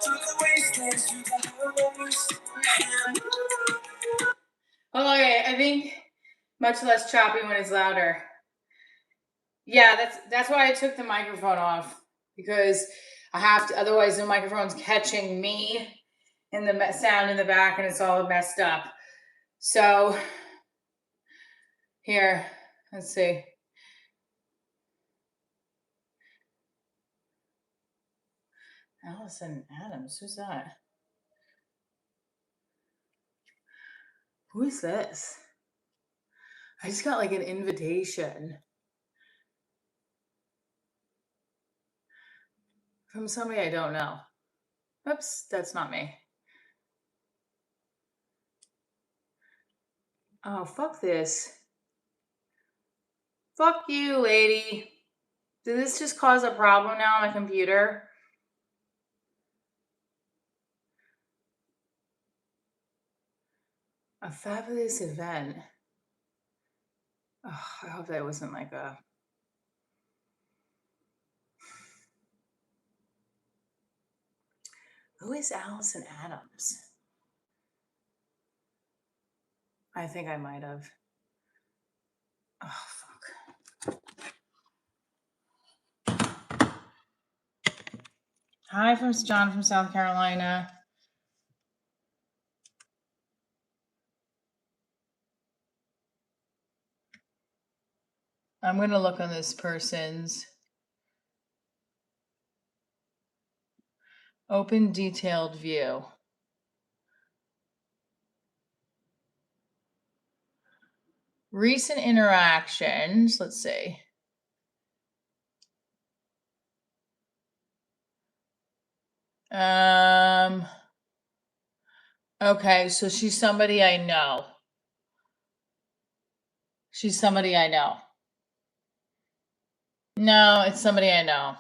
S1: Through the wastelands, through the highways, and on. Okay, I think much less choppy when it's louder. Yeah, that's why I took the microphone off, because I have to, otherwise the microphone's catching me and the sound in the back and it's all messed up. So here, let's see. Allison Adams, who's that? Who is this? I just got like an invitation from somebody I don't know. Oops, that's not me. Oh, fuck this. Fuck you, lady. Did this just cause a problem now on my computer? A fabulous event. Oh, I hope that wasn't like a... Who is Allison Adams? I think I might have. Oh, fuck. Hi, from John from South Carolina. I'm going to look on this person's open detailed view. Recent interactions. Let's see. Okay, so she's somebody I know. She's somebody I know. No, it's somebody I know.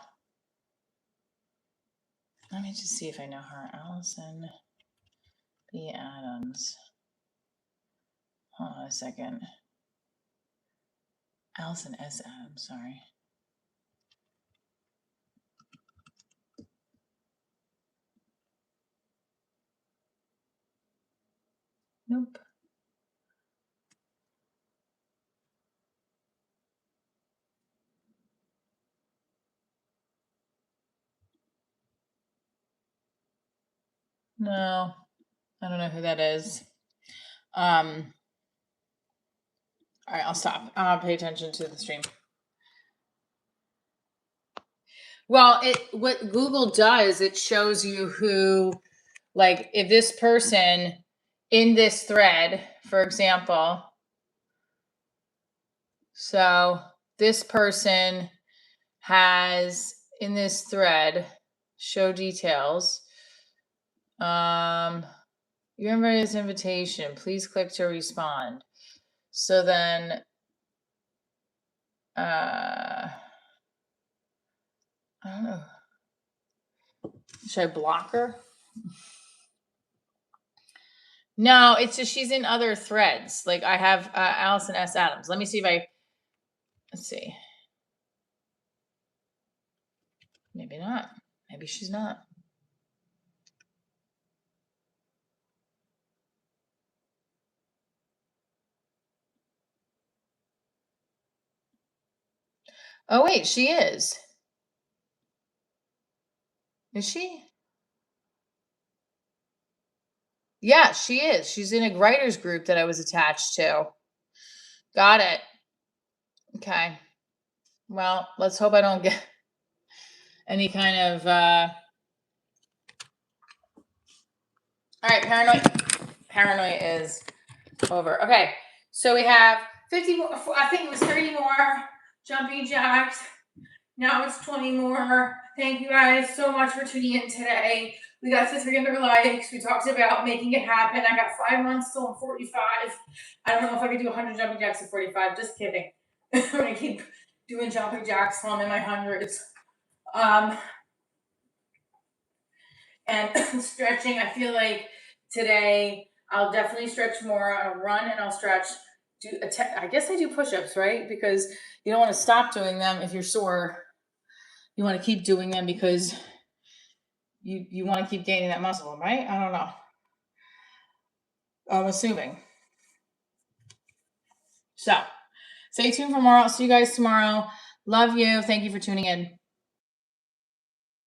S1: Let me just see if I know her. Allison B. Adams. Hold on a second. Allison S. Adams, sorry. Nope. No, I don't know who that is. All right, I'll stop. I'll pay attention to the stream. Well, what Google does, it shows you who, like, if this person in this thread, for example, so this person has in this thread, show details. You remember this invitation, please click to respond. So then, I don't know. Should I block her? No, it's just she's in other threads. Like I have Allison S. Adams. Let me see if let's see. Maybe not. Maybe she's not. Oh, wait, she is. Is she? Yeah, she is. She's in a writers group that I was attached to. Got it. Okay. Well, let's hope I don't get any kind of... All right, paranoia is over. Okay, so we have 50 more, I think it was 30 more jumping jacks. Now it's 20 more. Thank you guys so much for tuning in today. We got to 300 likes. We talked about making it happen. I got 5 months till I'm 45. I don't know if I could do 100 jumping jacks at 45. Just kidding. I'm going to keep doing jumping jacks till I'm in my hundreds. And stretching, I feel like today I'll definitely stretch more. I'll run and I'll stretch. I guess I do push-ups, right? Because you don't want to stop doing them if you're sore. You want to keep doing them because you want to keep gaining that muscle, right? I don't know. I'm assuming. So stay tuned for more. I'll see you guys tomorrow. Love you. Thank you for tuning in.